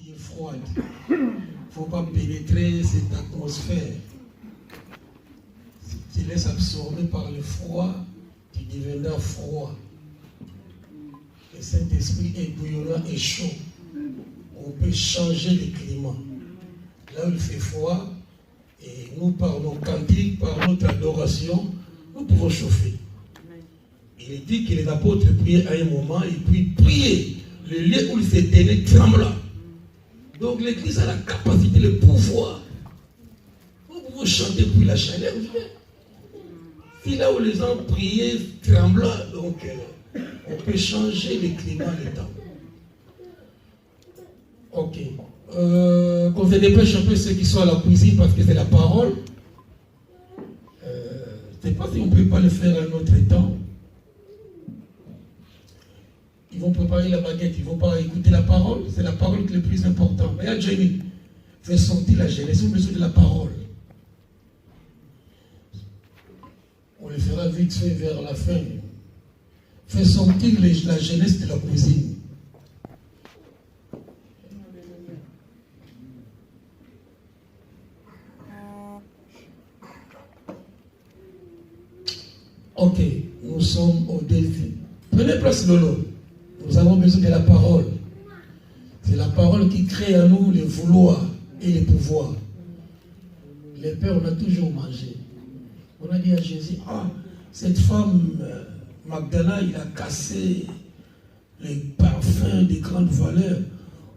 qui est froide. Il ne faut pas pénétrer cette atmosphère. Si tu te laisses absorber par le froid, tu deviendras froid. Le Saint-Esprit est bouillonnant et chaud. On peut changer le climat. Là où il fait froid, et nous, par nos cantiques, par notre adoration, nous pouvons chauffer. Il est dit que les apôtres priaient à un moment, et puis priaient. Le lieu où ils se tenaient trembla. Donc l'église a la capacité, le pouvoir. Nous pouvons chanter puis la chaleur vient. Puis là où les gens priaient, trembla, donc on peut changer le climat, le temps. Ok. Qu'on se dépêche un peu ceux qui sont à la cuisine parce que c'est la parole. Je ne sais pas si on ne peut pas le faire à un autre temps. Ils vont préparer la baguette, ils ne vont pas écouter la parole. C'est la parole qui est le plus important. Regarde Jenny, fais sortir la jeunesse, on a besoin de la parole. On le fera vite fait vers la fin. Fais sortir la jeunesse de la cuisine. Ok, nous sommes au défi. Prenez place, Lolo. Nous avons besoin de la parole. C'est la parole qui crée en nous le vouloir et le pouvoir. Les pères, on a toujours mangé. On a dit à Jésus, cette femme, Magdala, il a cassé les parfums de grande valeur.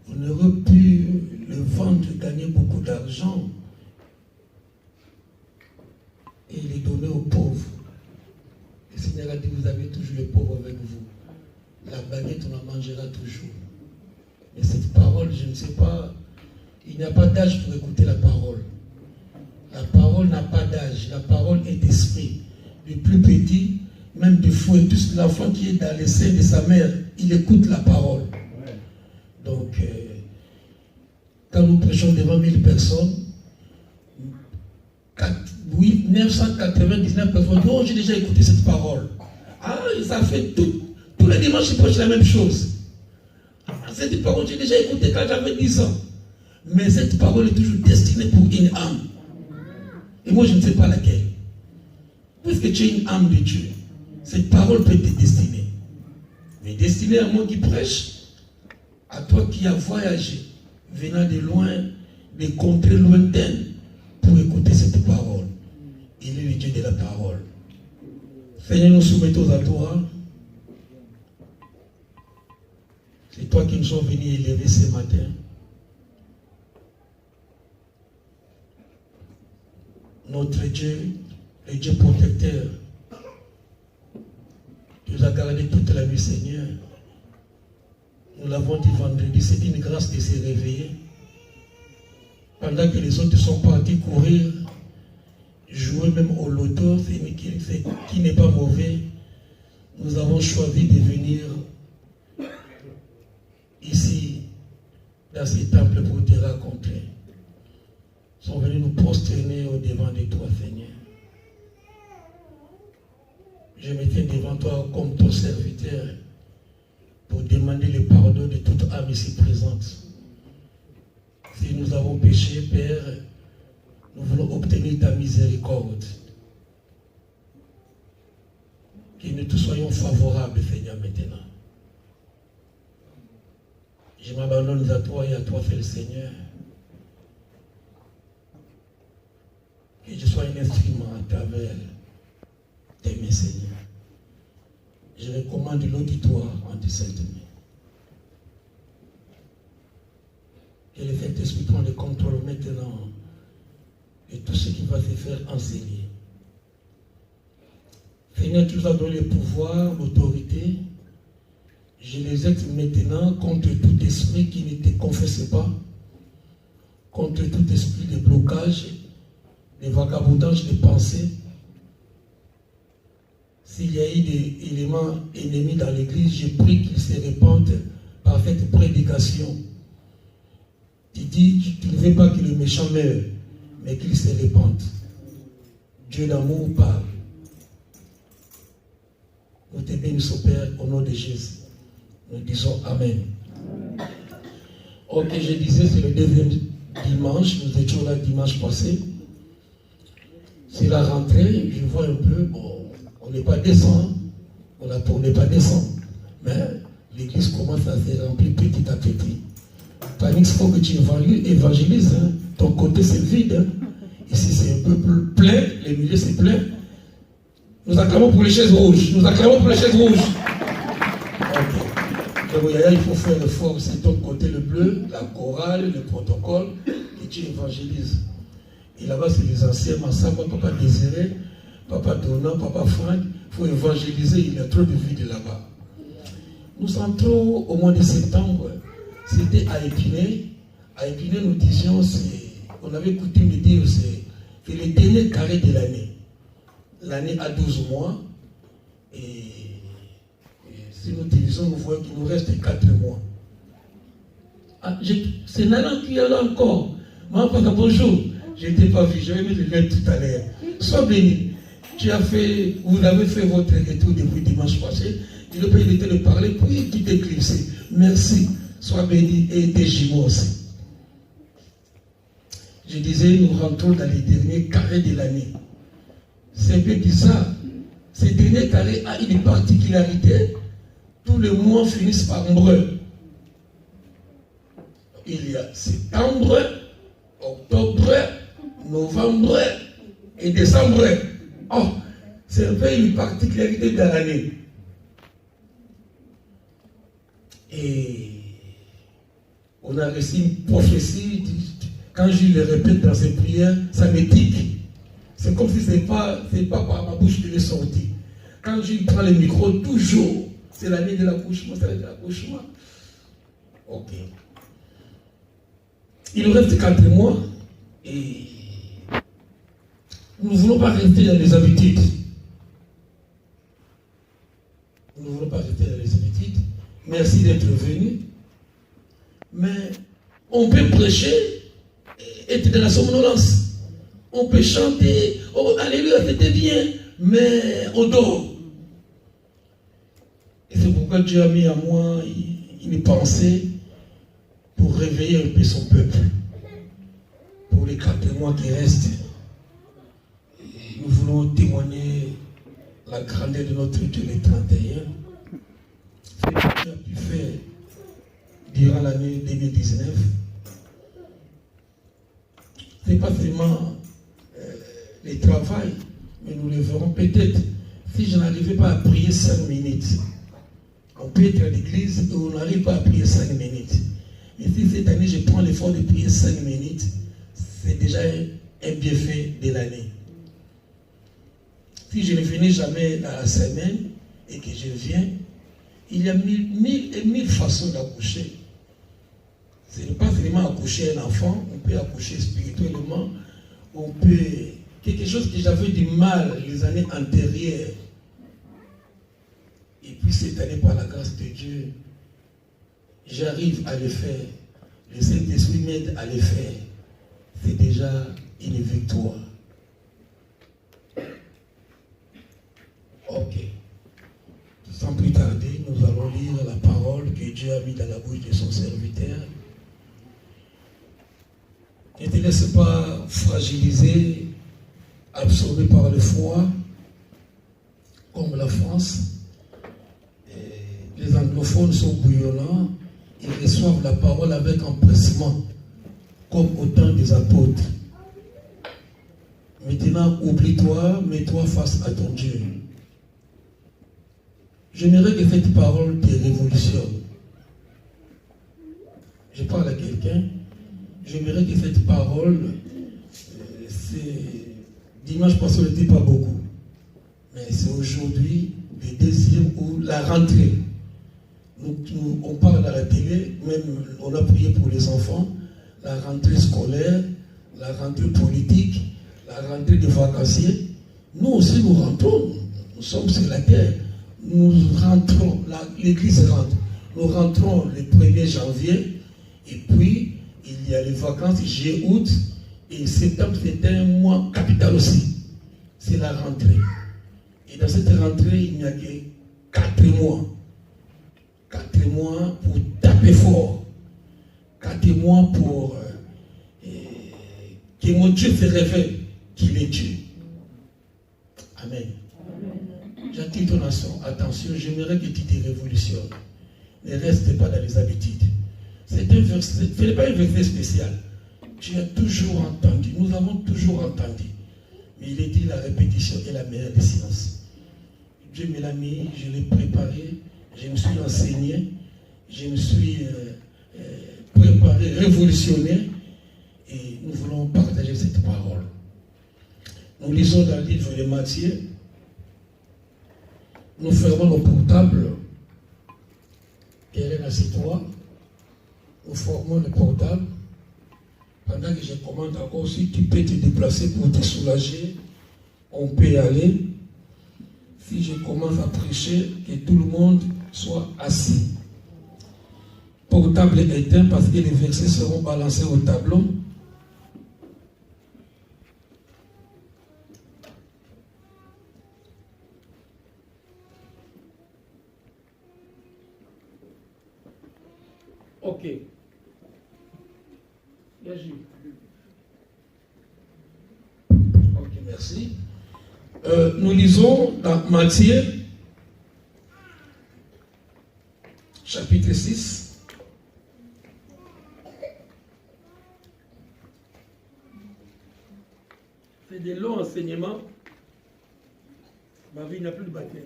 On aurait pu le vendre, gagner beaucoup d'argent et les donner aux pauvres. Le Seigneur a dit, vous avez toujours les pauvres avec vous. La baguette, on la mangera toujours. Mais cette parole, je ne sais pas, il n'y a pas d'âge pour écouter la parole. La parole n'a pas d'âge. La parole est d'esprit. Le plus petit, même du fou et tout l'enfant qui est dans les seins de sa mère, il écoute la parole. Donc, quand nous prêchons devant 1000 personnes, 999 personnes, oh, j'ai déjà écouté cette parole. Ça fait tous les dimanches, je prêche la même chose. Cette parole, j'ai déjà écouté quand j'avais 10 ans. Mais cette parole est toujours destinée pour une âme. Et moi, je ne sais pas laquelle. Puisque tu es une âme de Dieu, cette parole peut te destiner. Mais destinée à moi qui prêche, à toi qui as voyagé, venant de loin, des contrées lointaines, pour écouter cette parole. Il est le Dieu de la parole. Seigneur, nous soumettons à toi. C'est toi qui nous sommes venus élever ce matin. Notre Dieu, le Dieu protecteur, tu nous as gardé toute la nuit, Seigneur. Nous l'avons dit vendredi, c'est une grâce de se réveiller. Pendant que les autres sont partis courir, jouer même au loto, qui n'est pas mauvais, nous avons choisi de venir ici, dans ce temple, pour te rencontrer. Nous sommes venus nous prosterner au devant de toi, Seigneur. Je me tiens devant toi comme ton serviteur pour demander le pardon de toute âme ici présente. Si nous avons péché, Père, nous voulons obtenir ta miséricorde. Que nous te soyons favorables, Seigneur, maintenant. Je m'abandonne à toi et à toi, seul Seigneur. Que je sois un instrument à travers tes mains, Seigneur. Je recommande l'auditoire en tes saintes mains. Que le Saint-Esprit prenne le contrôle maintenant et tout ce qui va se faire enseigner. Seigneur, tu nous as donné le pouvoir, l'autorité. Je les aide maintenant contre tout esprit qui ne te confesse pas, contre tout esprit de blocage, de vagabondage de pensée. S'il y a eu des éléments ennemis dans l'église, je prie qu'ils se répandent par cette prédication. Tu dis, tu ne veux pas que le méchant meure, mais qu'il se répande. Dieu d'amour parle. Nous te bénissons, Père, au nom de Jésus. Nous disons Amen. Ok, je disais, c'est le deuxième dimanche. Nous étions là dimanche passé. C'est la rentrée. Je vois un peu, bon, on n'est pas décent. On n'est pas décent. Mais l'église commence à se remplir petit à petit. Il faut que tu évangélises. Hein. Ton côté, c'est vide. Hein. Ici, c'est un peu plein. Les milieux, c'est plein. Nous acclamons pour les chaises rouges. Nous acclamons pour les chaises rouges. Ok. Donc, il faut faire l'effort. C'est ton côté le bleu, la chorale, le protocole, et tu évangélises. Et là-bas, c'est les anciens Massamba, Papa Désiré, Papa Donat, Papa Franck. Il faut évangéliser. Il y a trop de vide là-bas. Nous entrons au mois de septembre. C'était à Épinay. À Épinay, nous disions, on avait coutume de dire, c'est le dernier carré de l'année. L'année a 12 mois. Et si nous divisons, nous voyons qu'il nous reste 4 mois. Ah, c'est Nana qui est là encore. Maman, papa, bonjour. Je n'étais pas vu, j'avais mis le lien tout à l'heure. Sois béni. Vous avez fait votre retour depuis dimanche passé. Il n'a pas évité de parler, puis tu t'es éclipsé. Merci. Sois béni et tes jumeaux aussi. Je disais, nous rentrons dans les derniers carrés de l'année. C'est un peu bizarre. Ces derniers carrés ont une particularité. Tous les mois finissent par breu. Il y a septembre, octobre, novembre et décembre. Oh, c'est un peu une particularité de l'année. Et on a reçu une prophétie. Quand je le répète dans ses prières, ça me tique. C'est comme si ce n'est pas par ma bouche qu'il est sorti. Quand je prends le micro, toujours, c'est l'année de l'accouchement, c'est l'année de l'accouchement. Ok. Il nous reste 4 mois et nous ne voulons pas rester dans les habitudes. Nous ne voulons pas rester dans les habitudes. Merci d'être venu. Mais on peut prêcher et être dans la somnolence. On peut chanter, oh alléluia, c'était bien, mais on dort. Et c'est pourquoi Dieu a mis à moi une pensée pour réveiller un peu son peuple. Pour les 4 mois qui restent. Et nous voulons témoigner la grandeur de notre Dieu les 31. Ce que Dieu a pu faire durant l'année 2019. Ce n'est pas seulement le travail, mais nous le verrons peut-être. Si je n'arrivais pas à prier 5 minutes, on peut être à l'église et on n'arrive pas à prier 5 minutes. Mais si cette année je prends l'effort de prier 5 minutes, c'est déjà un bienfait de l'année. Si je ne venais jamais dans la semaine et que je viens, il y a mille façons d'accoucher. Ce n'est pas seulement accoucher un enfant, on peut accoucher spirituellement, on peut... Quelque chose que j'avais du mal les années antérieures. Et puis cette année, par la grâce de Dieu, j'arrive à le faire. Le Saint-Esprit m'aide à le faire. C'est déjà une victoire. Ok. Sans plus tarder, nous allons lire la parole que Dieu a mise dans la bouche de son serviteur. Ne te laisse pas fragiliser, absorbé par le froid, comme la France. Et les anglophones sont bouillonnants, ils reçoivent la parole avec empressement, comme au temps des apôtres. Maintenant, oublie-toi, mets-toi face à ton Dieu. J'aimerais que cette parole te révolutionne. Je parle à quelqu'un, j'aimerais que cette parole, dimanche passé, on n'était pas beaucoup. Mais c'est aujourd'hui le deuxième ou la rentrée. On parle à la télé, même on a prié pour les enfants, la rentrée scolaire, la rentrée politique, la rentrée des vacanciers. Nous aussi, nous rentrons. Nous sommes sur la terre. Nous rentrons, l'église rentre. Nous rentrons le 1er janvier, et puis il y a les vacances juillet, août, et septembre, c'est un mois capital aussi. C'est la rentrée. Et dans cette rentrée, il n'y a que 4 mois. 4 mois pour taper fort. 4 témoin pour que mon Dieu se révèle qu'il est Dieu. Amen. J'attire ton attention, j'aimerais que tu te révolutionnes. Ne reste pas dans les habitudes. C'est un verset, ce n'est pas un verset spécial. Tu as toujours entendu, nous avons toujours entendu. Mais il est dit la répétition est la meilleure des sciences. Dieu me l'a mis, je l'ai préparé, je me suis enseigné, je me suis préparé, révolutionné, et nous voulons partager cette parole. Nous lisons dans le livre de Matthieu, nous fermons le portable, Keren assieds-toi, nous formons le portable. Pendant que je commande encore, si tu peux te déplacer pour te soulager, on peut y aller. Si je commence à prêcher, que tout le monde soit assis. Portable éteint parce que les versets seront balancés au tableau. Ok. Ok, merci. Nous lisons dans Matthieu, chapitre 6. C'est des longs enseignements. Ma vie n'a plus de batterie.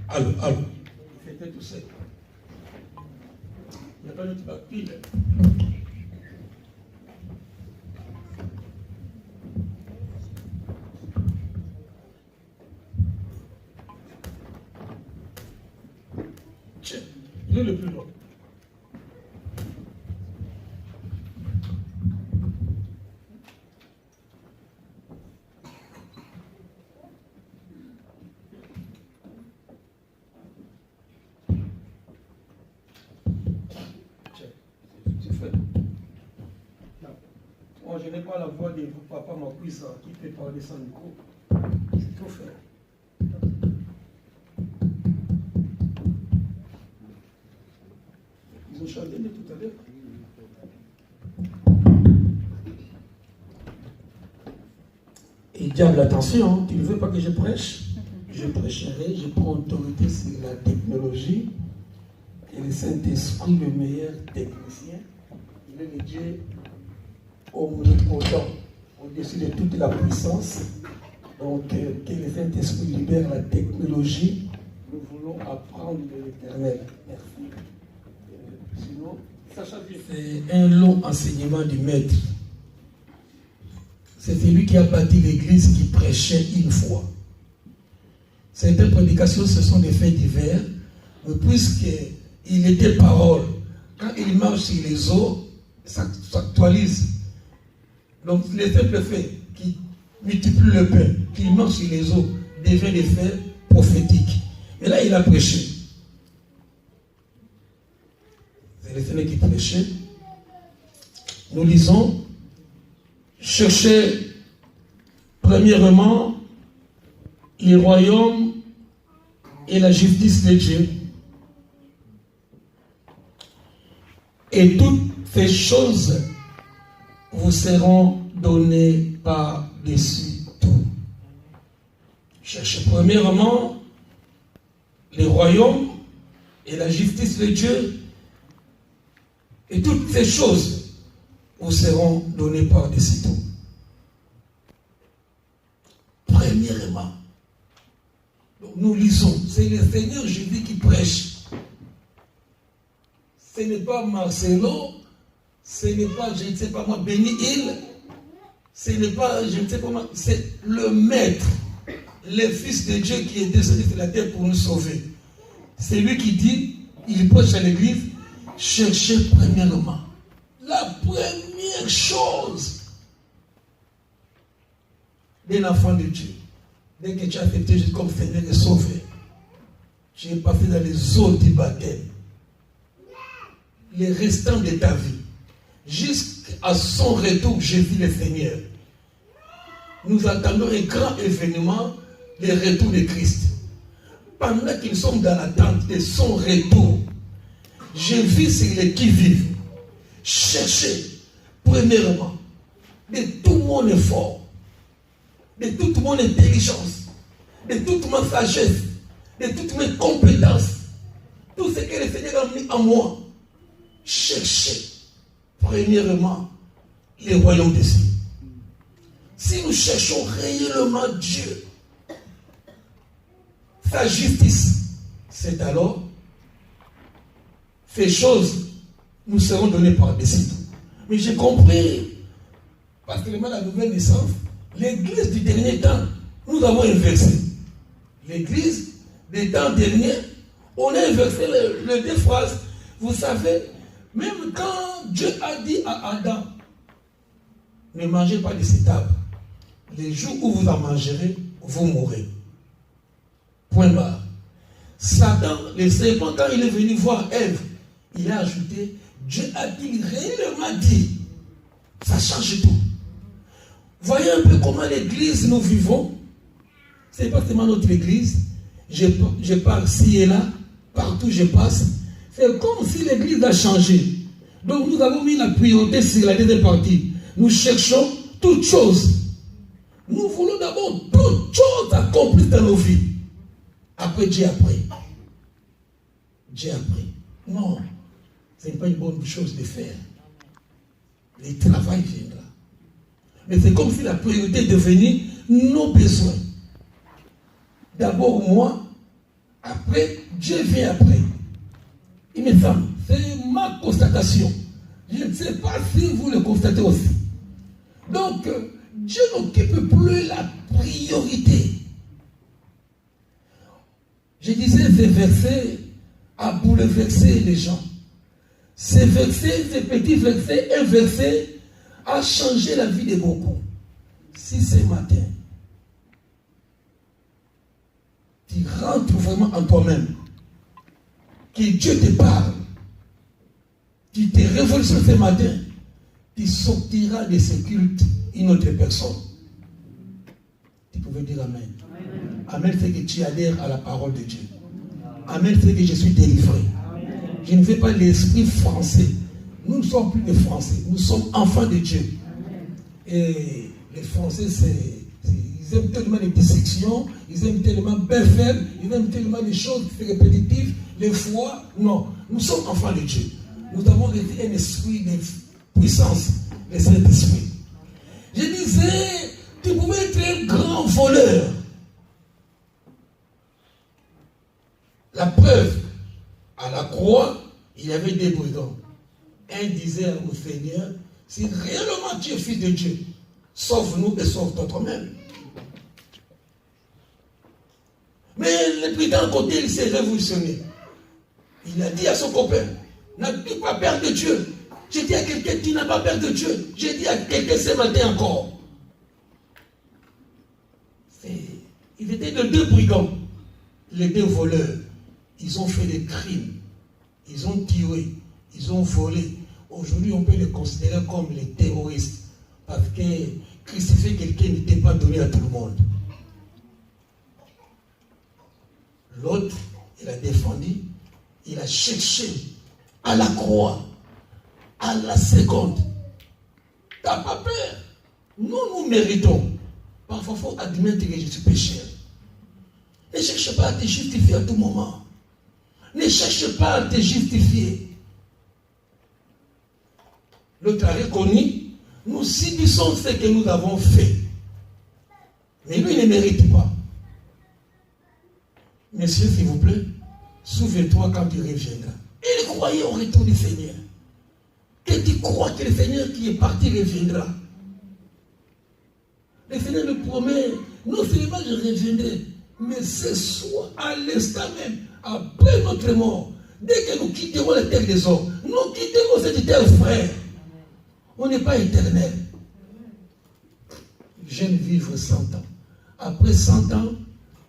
Allô. C'était tout seul. Il n'y a pas de batterie. Tiens, il est le plus long. Moi, je n'ai pas la voix de papa Maquis qui peut parler sans micro. C'est trop fort. Ils ont chanté de tout à l'heure. Et diable, attention, tu ne veux pas que je prêche? Je prêcherai, je prends autorité sur la technologie. Et le Saint-Esprit, le meilleur technicien, il est le Dieu omnipotent, au-dessus de toute la puissance. Donc, que le Saint-Esprit libère la technologie. Nous voulons apprendre de l'Éternel. Merci. Sinon, c'est un long enseignement du maître. C'est celui qui a bâti l'église qui prêchait une fois. Certaines prédications, ce sont des faits divers, mais puisqu'il était parole, quand il marche sur les eaux, ça s'actualise. Donc les simples faits qui multiplient le pain, qui marche sur les eaux, deviennent des faits prophétiques. Mais là, il a prêché. C'est le Seigneur qui prêchait. Nous lisons, cherchez premièrement le royaume et la justice de Dieu. Et toutes ces choses vous seront données par-dessus tout. Cherchez premièrement le royaume et la justice de Dieu. Et toutes ces choses vous seront données par-dessus tout. Premièrement, donc nous lisons, c'est le Seigneur Jésus qui prêche. Ce n'est pas Marcelo, ce n'est pas, je ne sais pas moi, Benny Hill, ce n'est pas, je ne sais pas moi, c'est le Maître, le Fils de Dieu qui est descendu sur la terre pour nous sauver. C'est lui qui dit, il prêche à l'église, cherchez premièrement. La première chose d'un enfant de Dieu, dès que tu as accepté Jésus comme Seigneur et Sauveur, tu es passé dans les eaux du baptême. Les restants de ta vie, jusqu'à son retour, Jésus le Seigneur. Nous attendons un grand événement, le retour de Christ. pendant qu'ils sont dans l'attente de son retour, je vis sur les qui-vive. Cherchez, premièrement, de tout mon effort, de toute mon intelligence, de toute ma sagesse, de toutes mes compétences, tout ce que le Seigneur a mis en moi. Cherchez, premièrement, les royaumes des cieux. Si nous cherchons réellement Dieu, sa justice, c'est alors ces choses nous seront données par-dessus tout. Mais j'ai compris, parce que la nouvelle naissance, l'église du dernier temps, nous avons inversé. L'église des temps derniers, on a inversé les deux phrases. Vous savez, même quand Dieu a dit à Adam, ne mangez pas de cet arbre. Les jours où vous en mangerez, vous mourrez. Point barre. Satan, le serpent, quand il est venu voir Ève, il a ajouté, Dieu a-t-il réellement dit, ça change tout. Voyez un peu comment l'église nous vivons. Ce n'est pas seulement notre église. Je pars ci et là, partout je passe. C'est comme si l'église a changé. Donc nous avons mis la priorité sur la deuxième partie. Nous cherchons toutes choses. Nous voulons d'abord toutes choses accomplies dans nos vies. Après, Dieu après. Dieu après. Non, ce n'est pas une bonne chose de faire. Le travail viendra. Mais c'est comme si la priorité devenait nos besoins. D'abord moi, après, Dieu vient après. Il me semble, c'est ma constatation. Je ne sais pas si vous le constatez aussi. Donc, Dieu n'occupe plus la priorité. Je disais, ces versets a bouleversé les gens. Ces versets, ces petits versets, un verset a changé la vie de beaucoup. Si ce matin, tu rentres vraiment en toi-même, que Dieu te parle, tu te révolutionnes ce matin, tu sortiras de ce culte une autre personne. Tu pouvais dire Amen. Amen, c'est que tu adhères à la parole de Dieu. Amen, c'est que je suis délivré. Je ne veux pas l'esprit français. Nous ne sommes plus des Français. Nous sommes enfants de Dieu. Et les Français, ils aiment tellement les dissections, ils aiment tellement bien faire, ils aiment tellement les choses répétitives, les fois. Non, nous sommes enfants de Dieu. Nous avons reçu un esprit de puissance, le Saint-Esprit. Je disais, tu pouvais être un grand voleur. La preuve, à la croix, il y avait des brigands. Un disait au Seigneur, si réellement tu es fils de Dieu, sauve-nous et sauve toi-même. Mais le brigand à côté, il s'est révolutionné. Il a dit à son copain, n'as-tu pas peur de Dieu? J'ai dit à quelqu'un, tu n'as pas peur de Dieu. J'ai dit à quelqu'un ce matin encore. Ils étaient de deux brigands, les deux voleurs. Ils ont fait des crimes. Ils ont tué. Ils ont volé. Aujourd'hui, on peut les considérer comme les terroristes. Parce que crucifier quelqu'un n'était pas donné à tout le monde. L'autre, il a défendu. Il a cherché à la croix, à la seconde. Tu n'as pas peur. Nous méritons. Parfois, il faut admettre que je suis pécheur. Ne cherche pas à te justifier à tout moment. Ne cherche pas à te justifier. L'autre a reconnu, nous subissons ce que nous avons fait. Mais lui, il ne mérite pas. Monsieur, s'il vous plaît, souviens-toi quand tu reviendras. Il croyait au retour du Seigneur. Et tu crois que le Seigneur qui est parti reviendra. Le Seigneur nous promet, non seulement je reviendrai, mais ce soir, à l'instant même, après notre mort, dès que nous quitterons la terre des hommes, nous quitterons cette terre, frère. On n'est pas éternel. J'aime vivre 100 ans. Après 100 ans,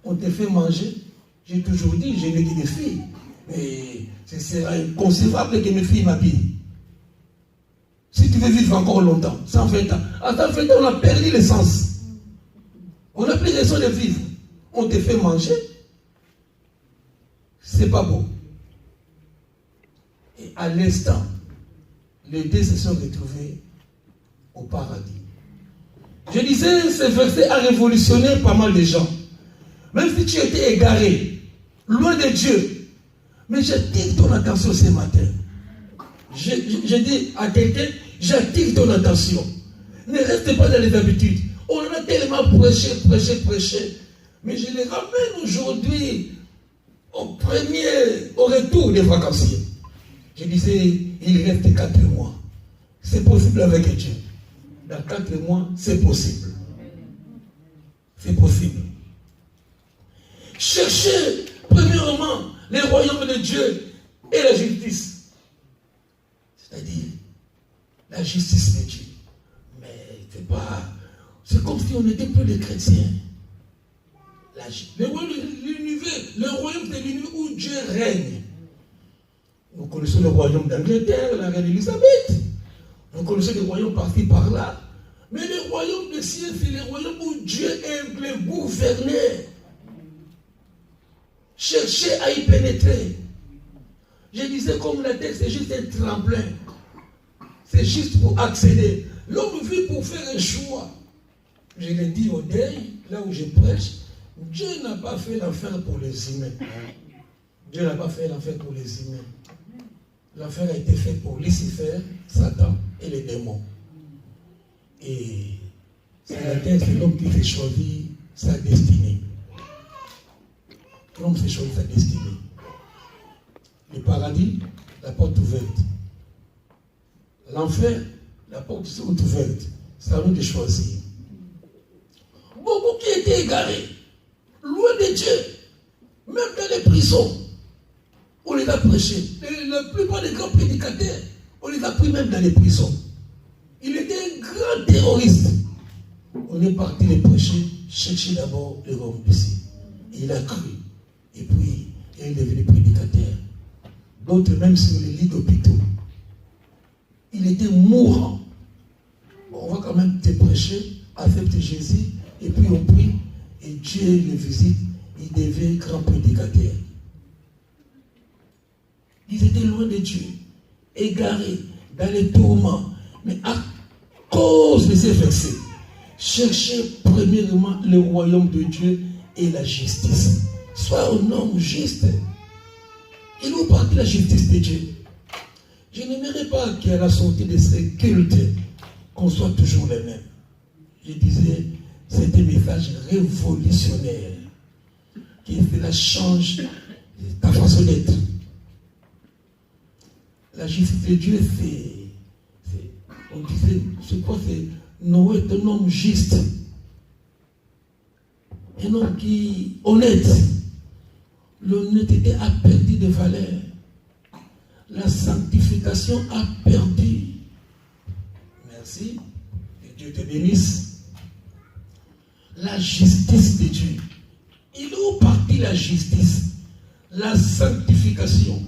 on te fait manger. J'ai toujours dit, j'ai eu des filles. Mais ce sera inconcevable que mes filles m'habillent. Si tu veux vivre encore longtemps, 120 ans. À 120 ans, on a perdu l'essence. On n'a plus raison de vivre. On te fait manger. c'est pas beau. Et à l'instant, les deux se sont retrouvés au paradis. Je disais, ce verset a révolutionné pas mal de gens. Même si tu étais égaré, loin de Dieu, mais j'attire ton attention ce matin. Je dis à quelqu'un, j'attire ton attention. Ne reste pas dans les habitudes. On a tellement prêché. Mais je les ramène aujourd'hui au retour des vacanciers. Je disais, il reste 4 mois. C'est possible avec Dieu. Dans 4 mois, c'est possible. C'est possible. Cherchez, premièrement, le royaume de Dieu et la justice. C'est-à-dire, la justice de Dieu. Mais c'est pas... C'est comme si on n'était plus des chrétiens. Le royaume de l'univers où Dieu règne. Nous connaissons le royaume d'Angleterre, la reine Elisabeth. Nous connaissons le royaume par-ci, par-là. Mais le royaume des cieux, c'est le royaume où Dieu aime le gouverner. Cherchez à y pénétrer. Je disais comme la terre, c'est juste un tremplin. C'est juste pour accéder. L'homme vit pour faire un choix. Je l'ai dit au deuil, là où je prêche, Dieu n'a pas fait l'enfer pour les humains. Dieu n'a pas fait l'enfer pour les humains. L'enfer a été fait pour Lucifer, Satan et les démons. Et c'est la terre, c'est l'homme qui s'est choisi sa destinée. L'homme s'est choisi sa destinée. Le paradis, la porte ouverte. L'enfer, la porte ouverte. C'est à nous de choisir. Beaucoup qui étaient égarés, loin de Dieu, même dans les prisons, on les a prêchés. La plupart des grands prédicateurs, on les a pris même dans les prisons. Il était un grand terroriste. On est parti les prêcher, chercher d'abord le royaume d'ici. Il a cru. Et puis, il est devenu prédicateur. D'autres même sur les lits d'hôpitaux. Il était mourant. On va quand même te prêcher, accepte Jésus, et puis on prie, et Dieu le visite, il devient grand prédicateur. Ils étaient loin de Dieu, égarés, dans les tourments. Mais à cause de ces versets, cherchez premièrement le royaume de Dieu et la justice. Sois un homme juste. Il nous parle de la justice de Dieu. Je n'aimerais pas qu'à la sortie de ces cultes, qu'on soit toujours les mêmes. Je disais, c'est un message révolutionnaire qui cela change ta façon d'être. La justice de Dieu, on disait, c'est quoi? C'est Noé est un homme juste. Un homme qui est honnête. L'honnêteté a perdu de valeur. La sanctification a perdu. Merci. Que Dieu te bénisse. La justice de Dieu. Il est où partie la justice? La sanctification.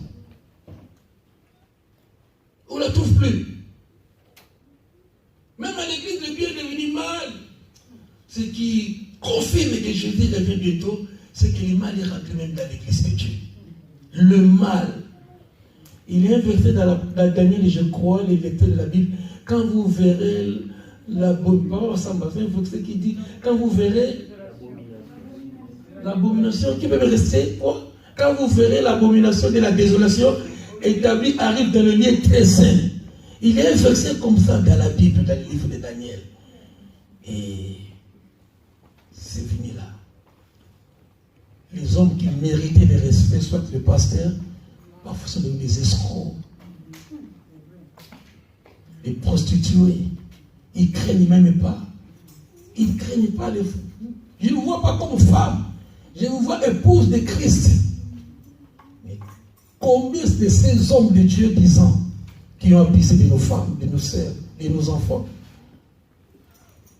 On ne la trouve plus. Même à l'église, le bien est devenu mal. Ce qui confirme que Jésus revient bientôt, c'est que le mal est rentré même dans l'église de Dieu. Le mal. Il y a un verset dans Daniel, je crois, les lecteurs de la Bible, quand vous verrez l'abomination, qui dit, quand vous verrez l'abomination, qui peut me rester, quoi? Quand vous verrez l'abomination de la désolation établie arrive dans le lieu très saint. Il y a un verset comme ça dans la Bible, dans le livre de Daniel. Et c'est fini là. Les hommes qui méritaient le respect, soit le pasteur, parfois sont devenus des escrocs. Les prostituées, ils ne craignent même pas. Ils ne craignent pas les fous. Je ne vous vois pas comme femme. Je vous vois épouse de Christ. Mais combien de ces hommes de Dieu disant qui ont abusé de nos femmes, de nos sœurs, de nos enfants?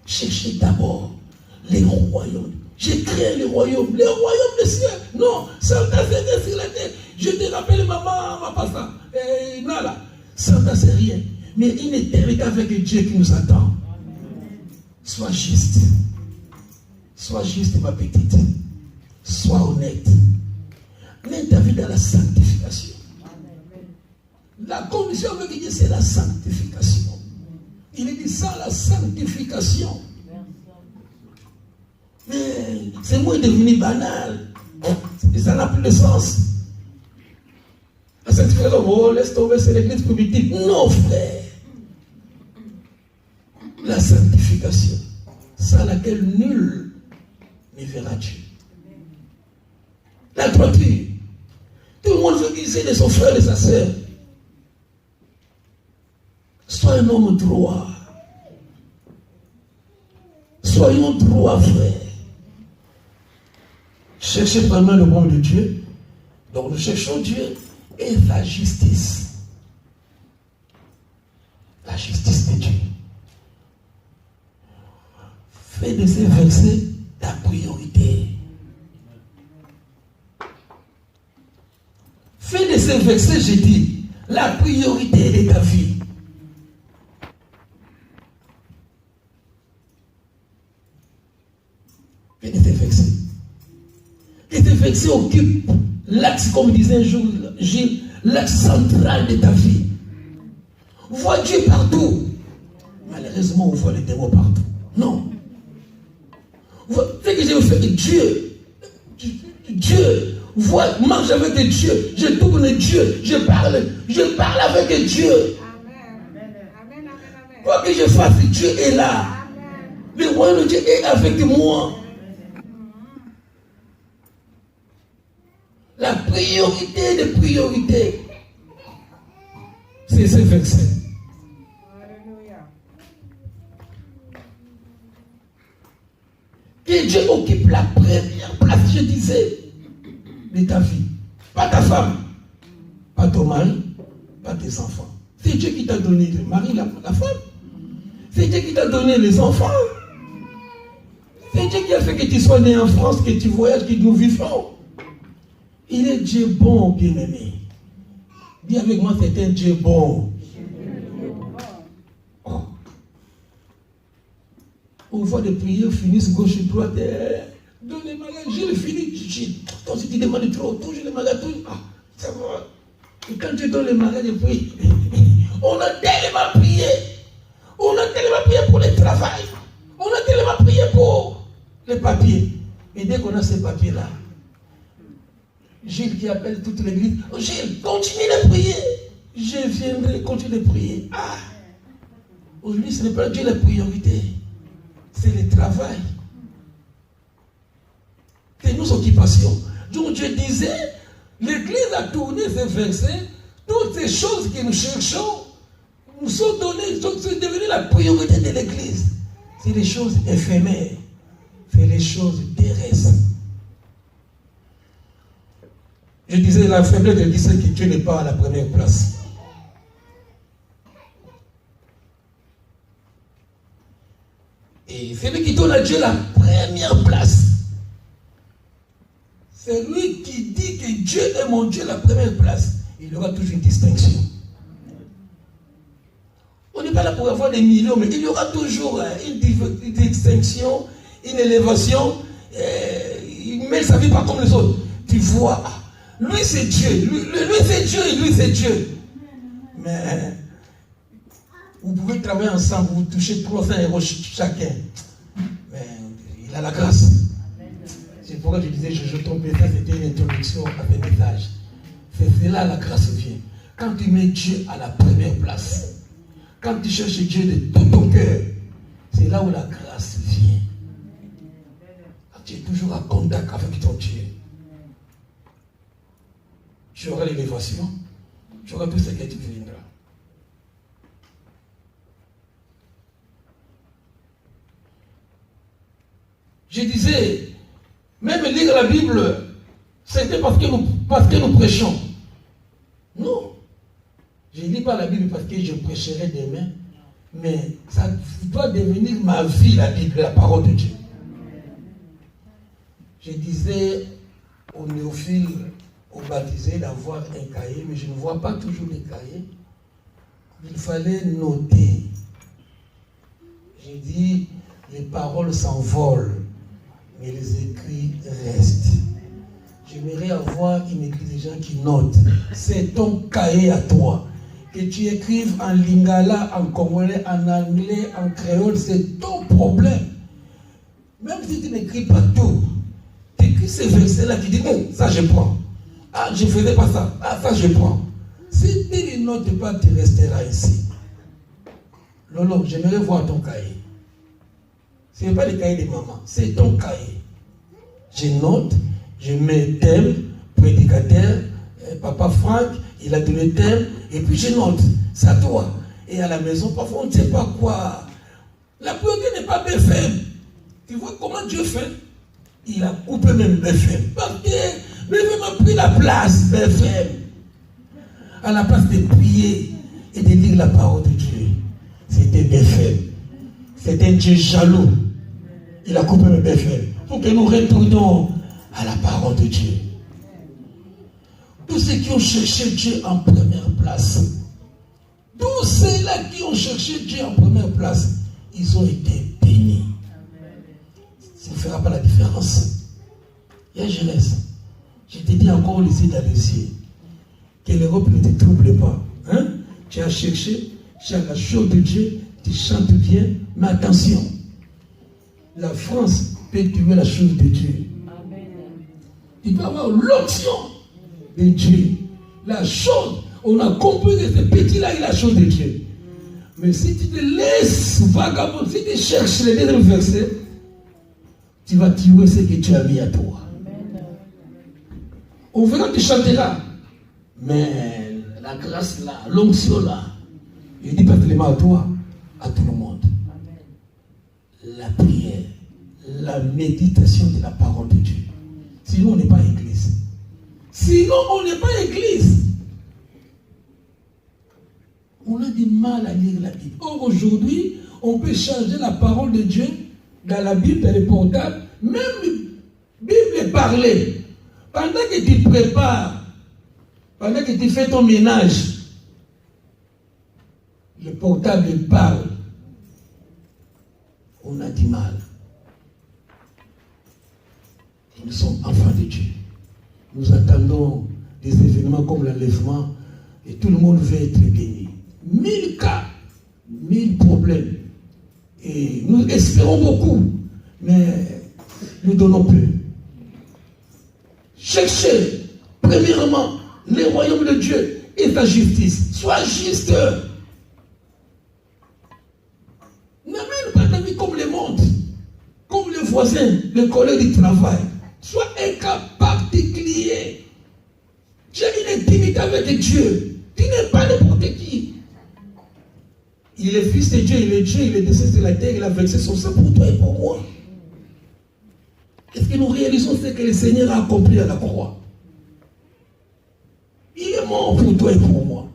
Cherchez d'abord les royaumes. J'ai créé le royaume des cieux. Non, Satan c'est rien sur la terre. Je te rappelle maman, ma papa, Nala. Satan c'est rien. Mais une éternité avec Dieu qui nous attend. Sois juste. Sois juste, ma petite. Sois honnête. mets ta vie dans la sanctification. La condition avec Dieu, c'est la sanctification. Il est dit sans la sanctification. Mais c'est moins devenu banal. Ça n'a plus de sens. La sanctification, oh, laisse tomber, c'est l'église primitive. Non, frère. La sanctification, sans laquelle nul ne verra Dieu. La droiture. Tout le monde veut glisser de son frère et de sa sœur. Sois un homme droit. Soyons droits, frère. Cherchez vraiment le nom de Dieu. Donc nous cherchons Dieu et sa justice. La justice de Dieu. Fais de ces versets ta priorité. Fais de ces versets, j'ai dit, la priorité de ta vie. Fais de ces versets. Et ces versets occupent l'axe, comme disait un jour Gilles, l'axe central de ta vie. Vois Dieu partout. Malheureusement, on voit les démons partout. Non. Fait que je veux faire Dieu, vois, mange avec Dieu, je tourne Dieu, je parle avec Dieu. Amen. Quoi que je fasse, Dieu est là. Le royaume de Dieu est avec moi. La priorité des priorités, c'est ce verset. Que Dieu occupe la première place, je disais, de ta vie. Pas ta femme, pas ton mari, pas tes enfants. C'est Dieu qui t'a donné le mari, la femme. C'est Dieu qui t'a donné les enfants. C'est Dieu qui a fait que tu sois né en France, que tu voyages, que nous vivons. Il est Dieu bon, bien-aimé. Dis avec moi, c'est un Dieu bon. Oh. On voit des prières finissent gauche et droite. Dans les magasins, je le finis. Quand tu demandes trop, toujours les magasins. Ah, ça va. Et quand tu donnes les magasins de prier, on a tellement prié. On a tellement prié pour le travail. On a tellement prié pour les papiers. Et dès qu'on a ces papiers-là, Gilles qui appelle toute l'église, oh, Gilles, continue de prier. Je viendrai continuer de prier. Ah, aujourd'hui, ce n'est pas Dieu la priorité. C'est le travail. C'est nos occupations. Donc Dieu disait, l'église a tourné ces versets, toutes ces choses que nous cherchons nous sont données, sont devenues la priorité de l'église. C'est les choses éphémères. C'est les choses terrestres. Je disais, la faiblesse de dire que Dieu n'est pas à la première place. Et celui qui donne à Dieu la première place, c'est lui qui dit que Dieu est mon Dieu la première place. Il aura toujours une distinction. On n'est pas là pour avoir des millions, mais il y aura toujours une distinction, une élévation. Il met sa vie pas comme les autres. Tu vois, lui c'est Dieu, lui c'est Dieu et lui c'est Dieu. Mais vous pouvez travailler ensemble, vous touchez 300 € chacun. Mais il a la grâce. C'est pourquoi je disais, je trompais ça, c'était une introduction à ce message. C'est là la grâce vient. Quand tu mets Dieu à la première place, quand tu cherches Dieu de tout ton cœur, c'est là où la grâce vient. Quand tu es toujours en contact avec ton Dieu, tu auras l'élévation, tu auras tout ce que tu viendras. Je disais, même lire la Bible, c'était parce que nous prêchons. Non. Je ne lis pas la Bible parce que je prêcherai demain, mais ça doit devenir ma vie, la Bible, la parole de Dieu. Je disais aux néophiles, aux baptisés d'avoir un cahier, mais je ne vois pas toujours les cahiers. Il fallait noter. J'ai dit, les paroles s'envolent, mais les écrits restent. J'aimerais avoir une église de gens qui notent. C'est ton cahier à toi. Que tu écrives en lingala, en congolais, en anglais, en créole, c'est ton problème. Même si tu n'écris pas tout, tu écris ces versets-là, tu dis, oh, ça je prends. Ah, je ne faisais pas ça. Ah, ça je prends. Si tu ne notes pas, tu resteras ici. Lolo, j'aimerais voir ton cahier. Ce n'est pas le cahier de maman, c'est ton cahier. Je note, je mets thème, prédicateur, papa Franck, il a donné thème, et puis je note. C'est à toi. Et à la maison, parfois on ne sait pas quoi. La priorité n'est pas BFM. Tu vois comment Dieu fait? Il a coupé même BFM. Parce que BFM a pris la place, BFM. À la place de prier et de lire la parole de Dieu. C'était BFM. C'était un Dieu jaloux. Il a coupé même BFM. Pour que nous retournions à la parole de Dieu. Tous ceux qui ont cherché Dieu en première place. Tous ceux-là qui ont cherché Dieu en première place, ils ont été bénis. Ça ne fera pas la différence. Il y a jeunesse. Je te dis encore les yeux dans les yeux. Que l'Europe ne te trouble pas. Hein? Tu as cherché, tu as la chose de Dieu, tu chantes bien, mais attention. La France peut tuer la chose de Dieu. Amen. Tu peux avoir l'option de Dieu. La chose, on a compris que ce petit-là est la chose de Dieu. Mais si tu te laisses vagabond, si tu cherches les deux versets, tu vas tuer ce que tu as mis à toi. Amen. On verra que tu chanteras. Mais la grâce là, l'onction là, il dit pas seulement à toi, à tout le monde. Amen. La prière, la méditation de la parole de Dieu. Sinon, on n'est pas église. Sinon, on n'est pas église. On a du mal à lire la Bible. Or, aujourd'hui, on peut changer la parole de Dieu dans la Bible, dans les portables, même la Bible est parlée. Pendant que tu prépares, pendant que tu fais ton ménage, le portable parle. On a du mal. Et nous sommes enfants de Dieu. Nous attendons des événements comme l'enlèvement et tout le monde veut être béni. 1000 cas, 1000 problèmes. Et nous espérons beaucoup, mais nous donnons peu. Cherchez, premièrement, le royaume de Dieu et sa justice. Sois juste. N'amène pas ta vie comme le monde, comme les voisins, les collègues du travail. Sois un cas particulier. Tu as une intimité avec Dieu. Tu n'es pas n'importe qui. Il est fils de Dieu, il est Dieu, il est descendu de la terre, il a versé son sang pour toi et pour moi. Est-ce que nous réalisons ce que le Seigneur a accompli à la croix? Il est mort pour toi et pour moi.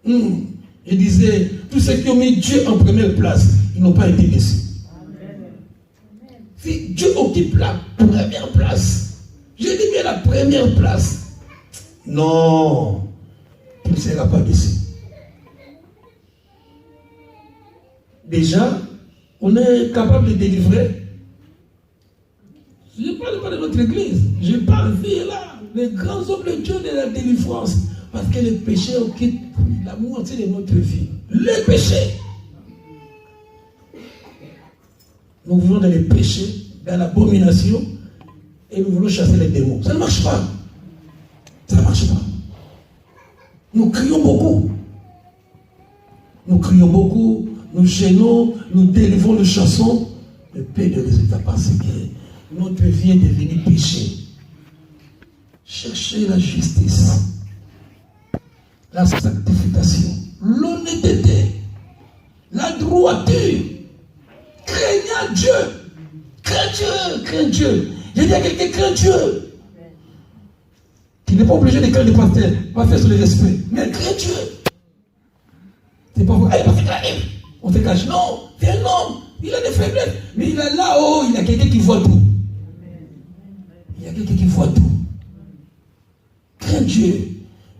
Je disais, tous ceux qui ont mis Dieu en première place, ils n'ont pas été déçus. Si Dieu occupe la première place, je dis bien la première place, non, tu ne seras pas déçu. Déjà, on est capable de délivrer. Je ne parle pas de notre église, je parle là, les grands hommes de Dieu de la délivrance, parce que le péché occupe la moitié de notre vie. Le péché. Nous vivons dans le péché, dans l'abomination, et nous voulons chasser les démons. Ça ne marche pas. Ça ne marche pas. Nous crions beaucoup. Nous crions beaucoup, nous gênons, nous délivrons, nous chassons, mais peu de résultats parce que notre vie est devenue péché. Cherchez la justice, la sanctification, l'honnêteté, la droiture. Craignez Dieu. Crains Dieu, crains Dieu. Je dis à quelqu'un, crains Dieu. Tu n'es pas obligé de craindre le pasteur, pas faire sur les esprits, mais crains Dieu. C'est pas vrai, on se cache. Non, c'est un homme, il a des faiblesses, mais il a là-haut, il y a quelqu'un qui voit tout. Il y a quelqu'un qui voit tout. Crains Dieu.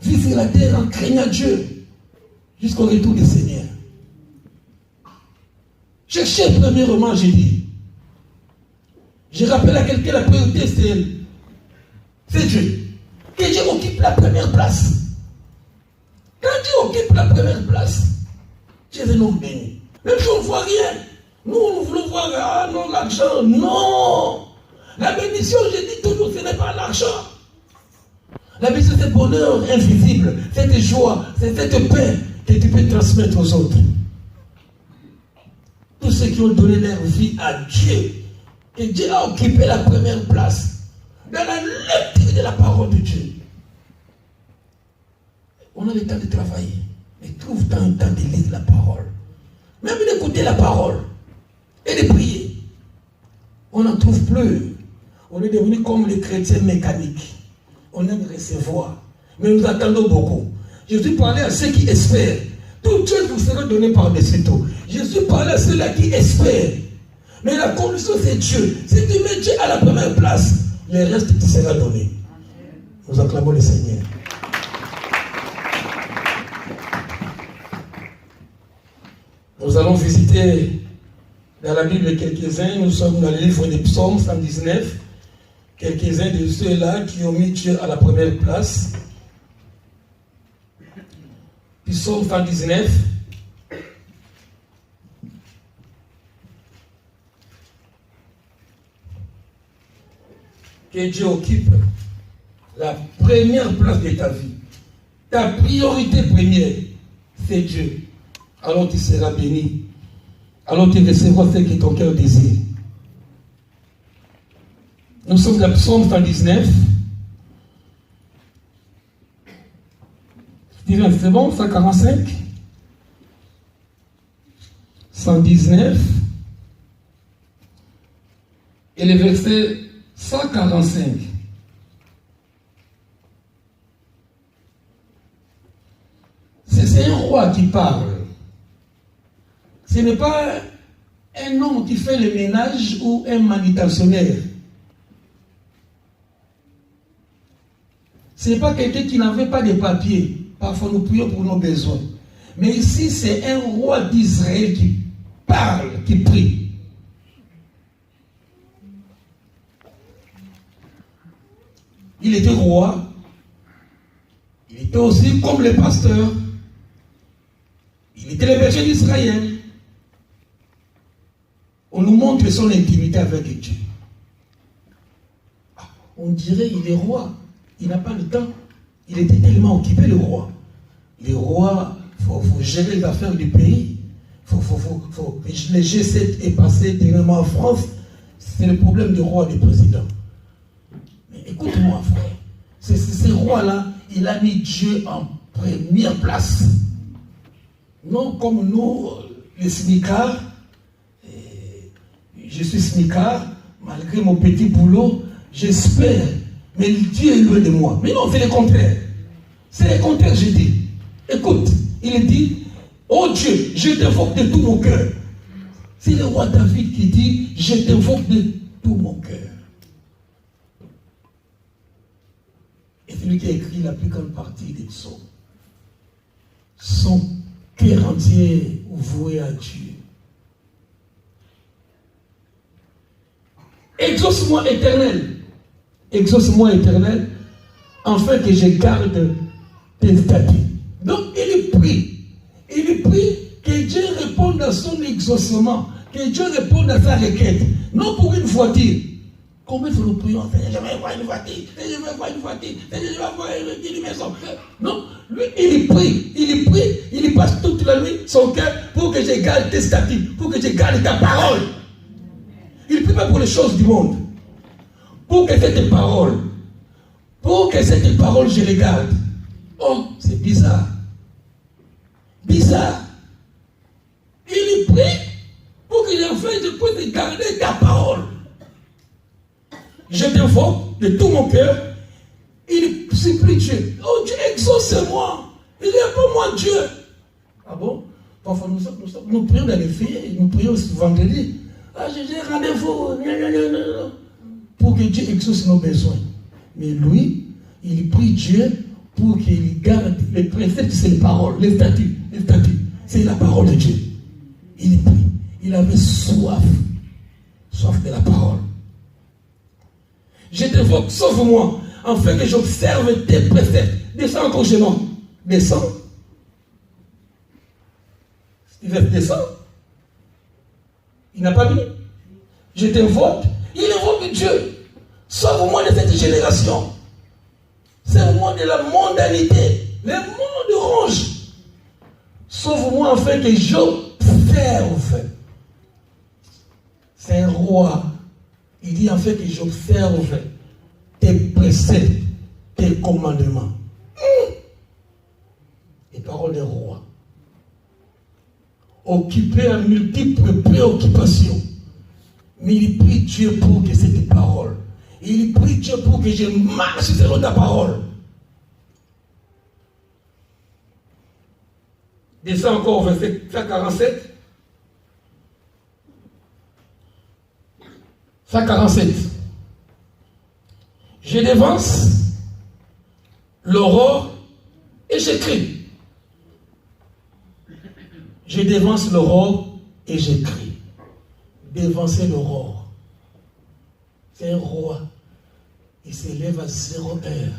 Vis sur la terre en craignant Dieu jusqu'au retour du Seigneur. Cherchez premièrement, j'ai dit. Je rappelle à quelqu'un la priorité, c'est elle. c'est Dieu. Que Dieu occupe la première place. Quand Dieu occupe la première place, Dieu est un homme béni. Même si on ne voit rien, nous voulons voir l'argent. Non. La bénédiction, je dis toujours, ce n'est pas l'argent. La bénédiction, c'est le bonheur invisible, cette joie, c'est cette paix que tu peux transmettre aux autres. Tous ceux qui ont donné leur vie à Dieu, que Dieu a occupé la première place dans la lecture de la parole de Dieu. On a le temps de travailler, mais trouve tant de temps de lire la parole. Même d'écouter la parole et de prier. On n'en trouve plus. On est devenu comme les chrétiens mécaniques. On aime recevoir. Mais nous attendons beaucoup. Jésus parlait à ceux qui espèrent. Toutes choses vous seront données par-dessus tout. Jésus parlait à ceux-là qui espèrent. Mais la condition, c'est Dieu. Si tu mets Dieu à la première place, le reste te sera donné. Nous acclamons le Seigneur. Nous allons visiter dans la Bible quelques-uns. Nous sommes dans le livre des Psaumes 119. Quelques-uns de ceux-là qui ont mis Dieu à la première place. Psaume 119. Que Dieu occupe la première place de ta vie. Ta priorité première, c'est Dieu. Alors tu seras béni. Alors tu recevras ce que ton cœur désire. Nous sommes dans le Psaume 119. C'est bon, 145. 119. Et le verset 145. C'est un roi qui parle. Ce n'est pas un homme qui fait le ménage ou un manutentionnaire. Ce n'est pas quelqu'un qui n'avait pas de papiers. Parfois nous prions pour nos besoins. Mais ici, c'est un roi d'Israël qui parle, qui prie. Il était roi. Il était aussi comme le pasteur. Il était le berger d'Israël. On nous montre son intimité avec Dieu. On dirait qu'il est roi. Il n'a pas le temps. Il était tellement occupé, le roi. Le roi, il faut gérer les affaires du pays. Le G7 est passé dernièrement en France. C'est le problème du roi et du président. Mais écoute-moi, frère. Ce roi-là, il a mis Dieu en première place. Non comme nous, les smicards. Je suis smicard, malgré mon petit boulot, j'espère. Mais Dieu est loin de moi. Mais non, c'est le contraire. C'est le contraire, je dis. Écoute, il dit, oh Dieu, je t'invoque de tout mon cœur. C'est le roi David qui dit, je t'invoque de tout mon cœur. Et celui qui a écrit la plus grande partie des psaumes. Son cœur entier voué à Dieu. Exauce-moi éternel. Exauce-moi éternel, afin que je garde tes statuts. Donc il prie. Il prie que Dieu réponde à son exaucement. Que Dieu réponde à sa requête. Non pour une voiture. Comment est-ce que nous prions? Je vais voir une voiture. Je vais voir une voiture. Je vais voir une maison. Non, lui il prie. Il passe toute la nuit son cœur pour que je garde tes statuts. Pour que je garde ta parole. Il ne prie pas pour les choses du monde. Pour que cette parole, je les garde. Oh, c'est bizarre. Bizarre. Il prie pour que enfin je puisse garder ta parole. Je t'invoque de tout mon cœur. Il supplie Dieu. Oh Dieu, exauce-moi. Il répond-moi Dieu. Ah bon? Parfois nous prions dans les filles, nous prions ce vendredi. Ah, j'ai rendez-vous. Pour que Dieu exauce nos besoins. Mais lui, il prie Dieu pour qu'il garde les préceptes, c'est les paroles, les statuts. C'est la parole de Dieu. Il prie. Il avait soif de la parole. Je t'invoque, sauve-moi, afin que j'observe tes préceptes. Descends encore chez moi. Descends. Steve descend. Il n'a pas mis. Je t'invoque. Il invoque Dieu. Sauve-moi de cette génération. Sauve-moi de la mondanité. Le monde ronge. Sauve-moi afin que j'observe. C'est un roi. Il dit afin que j'observe tes préceptes, tes commandements. Les paroles des rois. Occupé à multiples préoccupations. Mais il prie Dieu pour que cette parole. Il prie Dieu pour que je marche selon ta parole. Descends encore au verset 147. 147. Je dévance l'aurore et j'écris. Je dévance l'aurore et j'écris. Dévancer l'aurore. C'est un roi. Il se lève à 0 heure.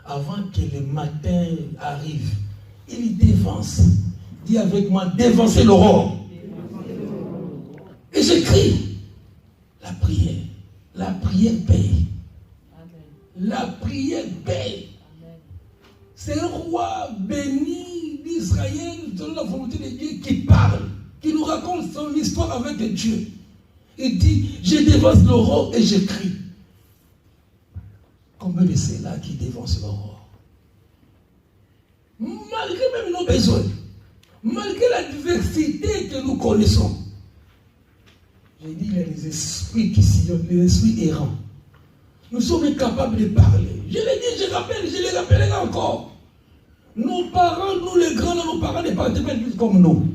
Avant que le matin arrive, il dévance. Dis avec moi, dévancer l'aurore. Et j'écris. La prière. La prière paye. La prière paye. C'est un roi béni d'Israël, selon la volonté de Dieu, qui parle, qui nous raconte son histoire avec Dieu. Il dit, je dévance l'aurore et j'écris. Combien de ceux-là qui dévancent l'aurore? Malgré même nos besoins, malgré la diversité que nous connaissons. J'ai dit, il y a des esprits qui sillonnent, les esprits errants. Nous sommes incapables de parler. Je l'ai dit, je les rappellerai encore. Nos parents, nous les grands, nos parents ne parlaient pas plus comme nous.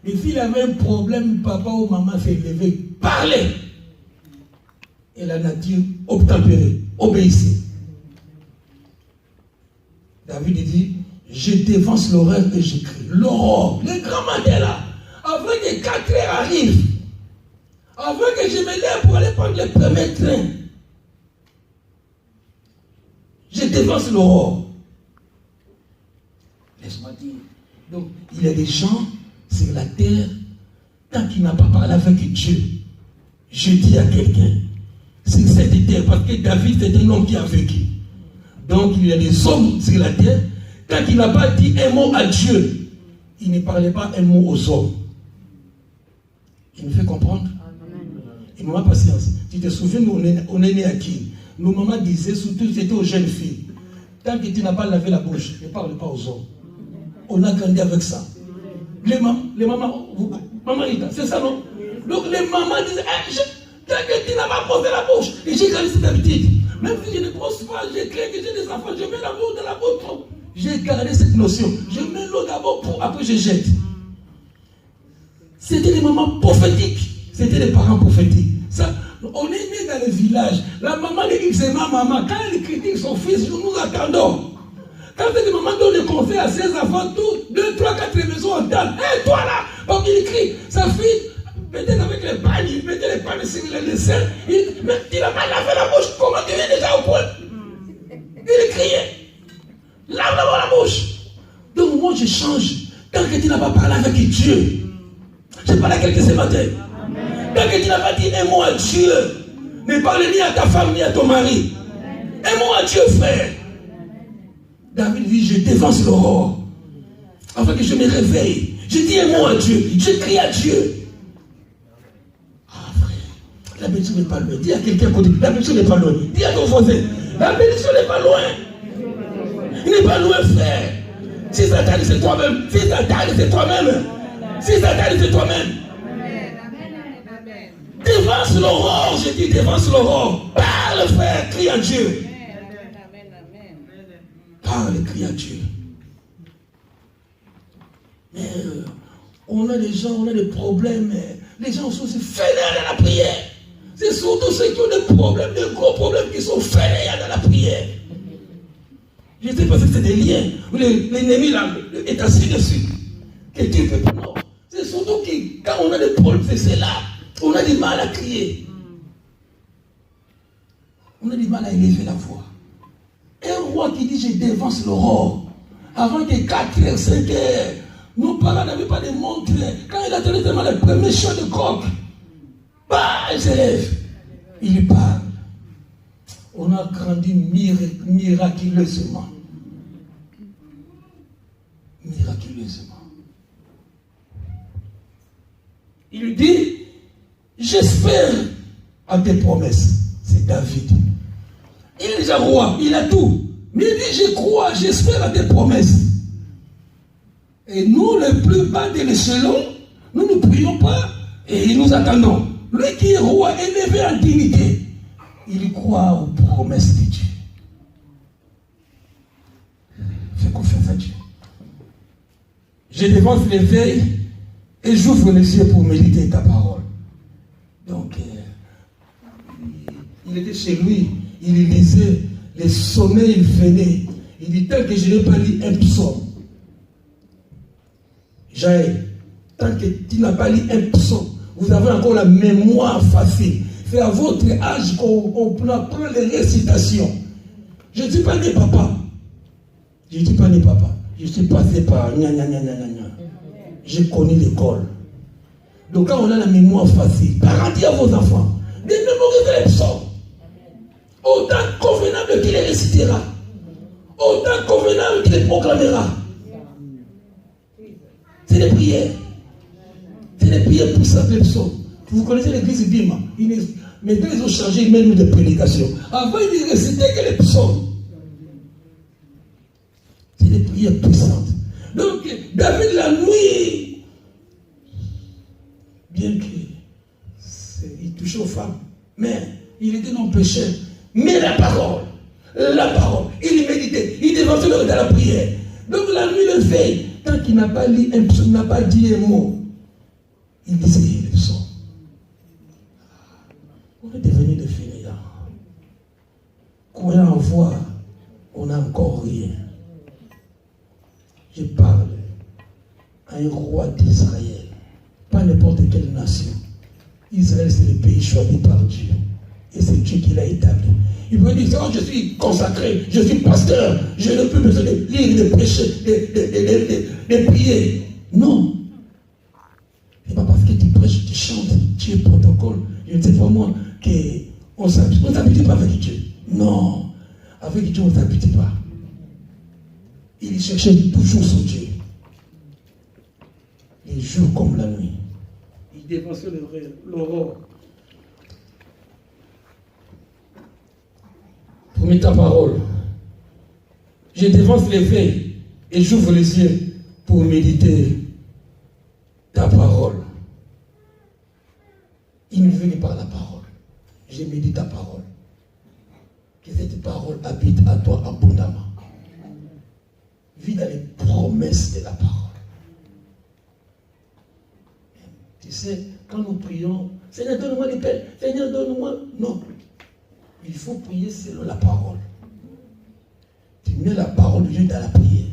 Mais s'il avait un problème, papa ou maman s'est levé, parlait. Et la nature obtempérait, obéissait. David dit, je dévance l'horreur et j'écris. L'aurore, le grand matin là, avant que 4 heures arrivent, avant que je me lève pour aller prendre le premier train, je dévance l'aurore. Laisse-moi dire. Donc, il y a des gens sur la terre, tant qu'il n'a pas parlé avec Dieu, je dis à quelqu'un, sur cette terre, parce que David est un homme qui a vécu. Donc, il y a des hommes sur la terre, tant qu'il n'a pas dit un mot à Dieu, il ne parlait pas un mot aux hommes. Il me fait comprendre? Et maman, patience. Tu te souviens, nous, on est né à qui? Nos mamans disaient, surtout c'était aux jeunes filles, tant que tu n'as pas lavé la bouche, ne parle pas aux hommes. On a grandi avec ça. Les mamans, maman, c'est ça, non? Donc les mamans disent, tant que tu n'as pas posé la bouche, et j'ai gardé cette habitude. Même si je ne pose pas, je crée que j'ai des enfants, je mets la l'eau dans la bouche. J'ai gardé cette notion. Je mets l'eau d'abord, après je jette. C'était des mamans prophétiques. C'était des parents prophétiques. Ça, on est né dans le village. La maman de X et ma maman, quand elle critique son fils, nous attendons. Quand cette maman donne le conseil à ses enfants, 2, 3, 4 maisons en table. Hé, toi là, parce qu'il crie, sa fille, peut-être avec les pannes, il mettait les pannes sur les seins. Mais tu n'as pas lavé la bouche, comment tu es déjà au point? Il criait, lave d'abord la bouche. Donc moi je change. Tant que tu n'as pas parlé avec Dieu, je parle à quelqu'un ce matin. Tant que tu n'as pas dit un mot à Dieu, ne parle ni à ta femme ni à ton mari. Un mot à Dieu, frère. David dit, je dévance l'aurore. Afin que je me réveille. Je dis un mot à Dieu. Je crie à Dieu. Ah frère, la bénédiction n'est pas loin. Dis à quelqu'un côté, la bénédiction n'est pas loin. Dis à ton voisin, la bénédiction n'est pas loin. Il n'est pas loin, frère. Si ça t'arrive, c'est toi-même. Si ça t'arrive, c'est toi-même. Si ça t'arrive, c'est toi-même. Dévance l'aurore, je dis dévance l'aurore. Parle, frère, crie à Dieu. Parle, crie à Dieu. Mais on a des gens, on a des problèmes. Les gens sont aussi fainéants dans la prière. C'est surtout ceux qui ont des problèmes, des gros problèmes qui sont fainéants dans la prière. Je ne sais pas si c'est des liens où l'ennemi est assis dessus. Que Dieu ne peut pas. Non. C'est surtout que quand on a des problèmes, c'est là. On a du mal à crier. On a du mal à élever la voix. Un roi qui dit, je dévance l'aurore. Avant que 4h, 5h, nos parents n'avaient pas de montre. Quand il a donné tellement le premier chant de coq, bah, il se lève. Il lui parle. On a grandi miraculeusement. Miraculeusement. Il lui dit, j'espère à tes promesses. C'est David. Il est déjà roi, il a tout. Mais il dit, je crois, j'espère à tes promesses. Et nous, le plus bas de l'échelon, nous ne prions pas et nous attendons. Lui qui est roi, élevé en dignité, il croit aux promesses de Dieu. Fais confiance à Dieu. Je dévance l'éveil et j'ouvre les yeux pour méditer ta parole. Donc, il était chez lui, il lisait, les sommeils il venait. Il dit, tant que je n'ai pas lu un psaume, Jaël, tant que tu n'as pas lu un psaume, vous avez encore la mémoire facile. C'est à votre âge qu'on apprend les récitations. Je ne suis pas né papa. Je ne suis pas né papa. Je suis passé par gna gna gna gna gna. J'ai connu l'école. Donc quand on a la mémoire facile, parents, dites à vos enfants, de mémoriser les psaumes. Autant convenable qu'il les récitera. Autant convenable qu'il les proclamera. C'est des prières. C'est des prières puissantes, les psaumes. Vous connaissez l'église Bima. Maintenant, ils ont changé même de prédication. Avant, ils ne récitaient que les psaumes. C'est des prières puissantes. Donc, David, la nuit, bien qu'il touchait aux femmes, mais il était non péché. Mais la parole, il méditait, il dévançait dans la prière. Donc, la nuit, le veille, tant qu'il n'a pas lu un psaume, n'a pas dit un mot, il disait les psaumes. On est devenu des fainéants. Croyant en voir, on n'a encore rien. Je parle à un roi d'Israël, pas n'importe quelle nation. Israël, c'est le pays choisi par Dieu. Et c'est Dieu qui l'a établi. Il peut dire, oh, je suis consacré, je suis pasteur, je n'ai plus besoin de lire, de prêcher, de prier. Non. Ce n'est pas parce que tu prêches, tu chantes, tu es protocole. Je ne sais pas moi qu'on ne s'habitue pas avec Dieu. Non. Avec Dieu, on ne s'habitue pas. Il cherchait toujours son Dieu. Les jours comme la nuit. Il dévançait l'aurore. Promets ta parole. Je dévance l'éveil et j'ouvre les yeux pour méditer ta parole. Il ne veut par la parole. Je médite ta parole. Que cette parole habite à toi abondamment. Vis dans les promesses de la parole. Tu sais, quand nous prions, Seigneur, donne-moi des peines, Seigneur, donne-moi. Non. Il faut prier selon la parole. Tu mets la parole de Dieu dans la prière.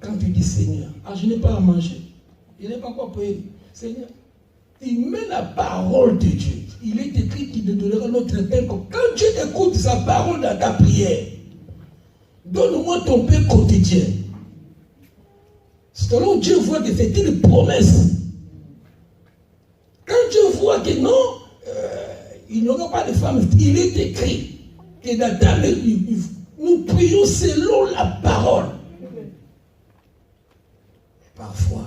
Quand tu dis Seigneur, je n'ai pas à manger, je n'ai pas quoi payer. Seigneur, tu mets la parole de Dieu. Il est écrit qu'il te donnera notre pain. Quand tu écoutes sa parole dans ta prière, donne-moi ton pain quotidien. C'est alors Dieu voit que c'est une promesse. Quand Dieu voit que non, il n'y aura pas de femme, il est écrit que nous prions selon la parole. Parfois,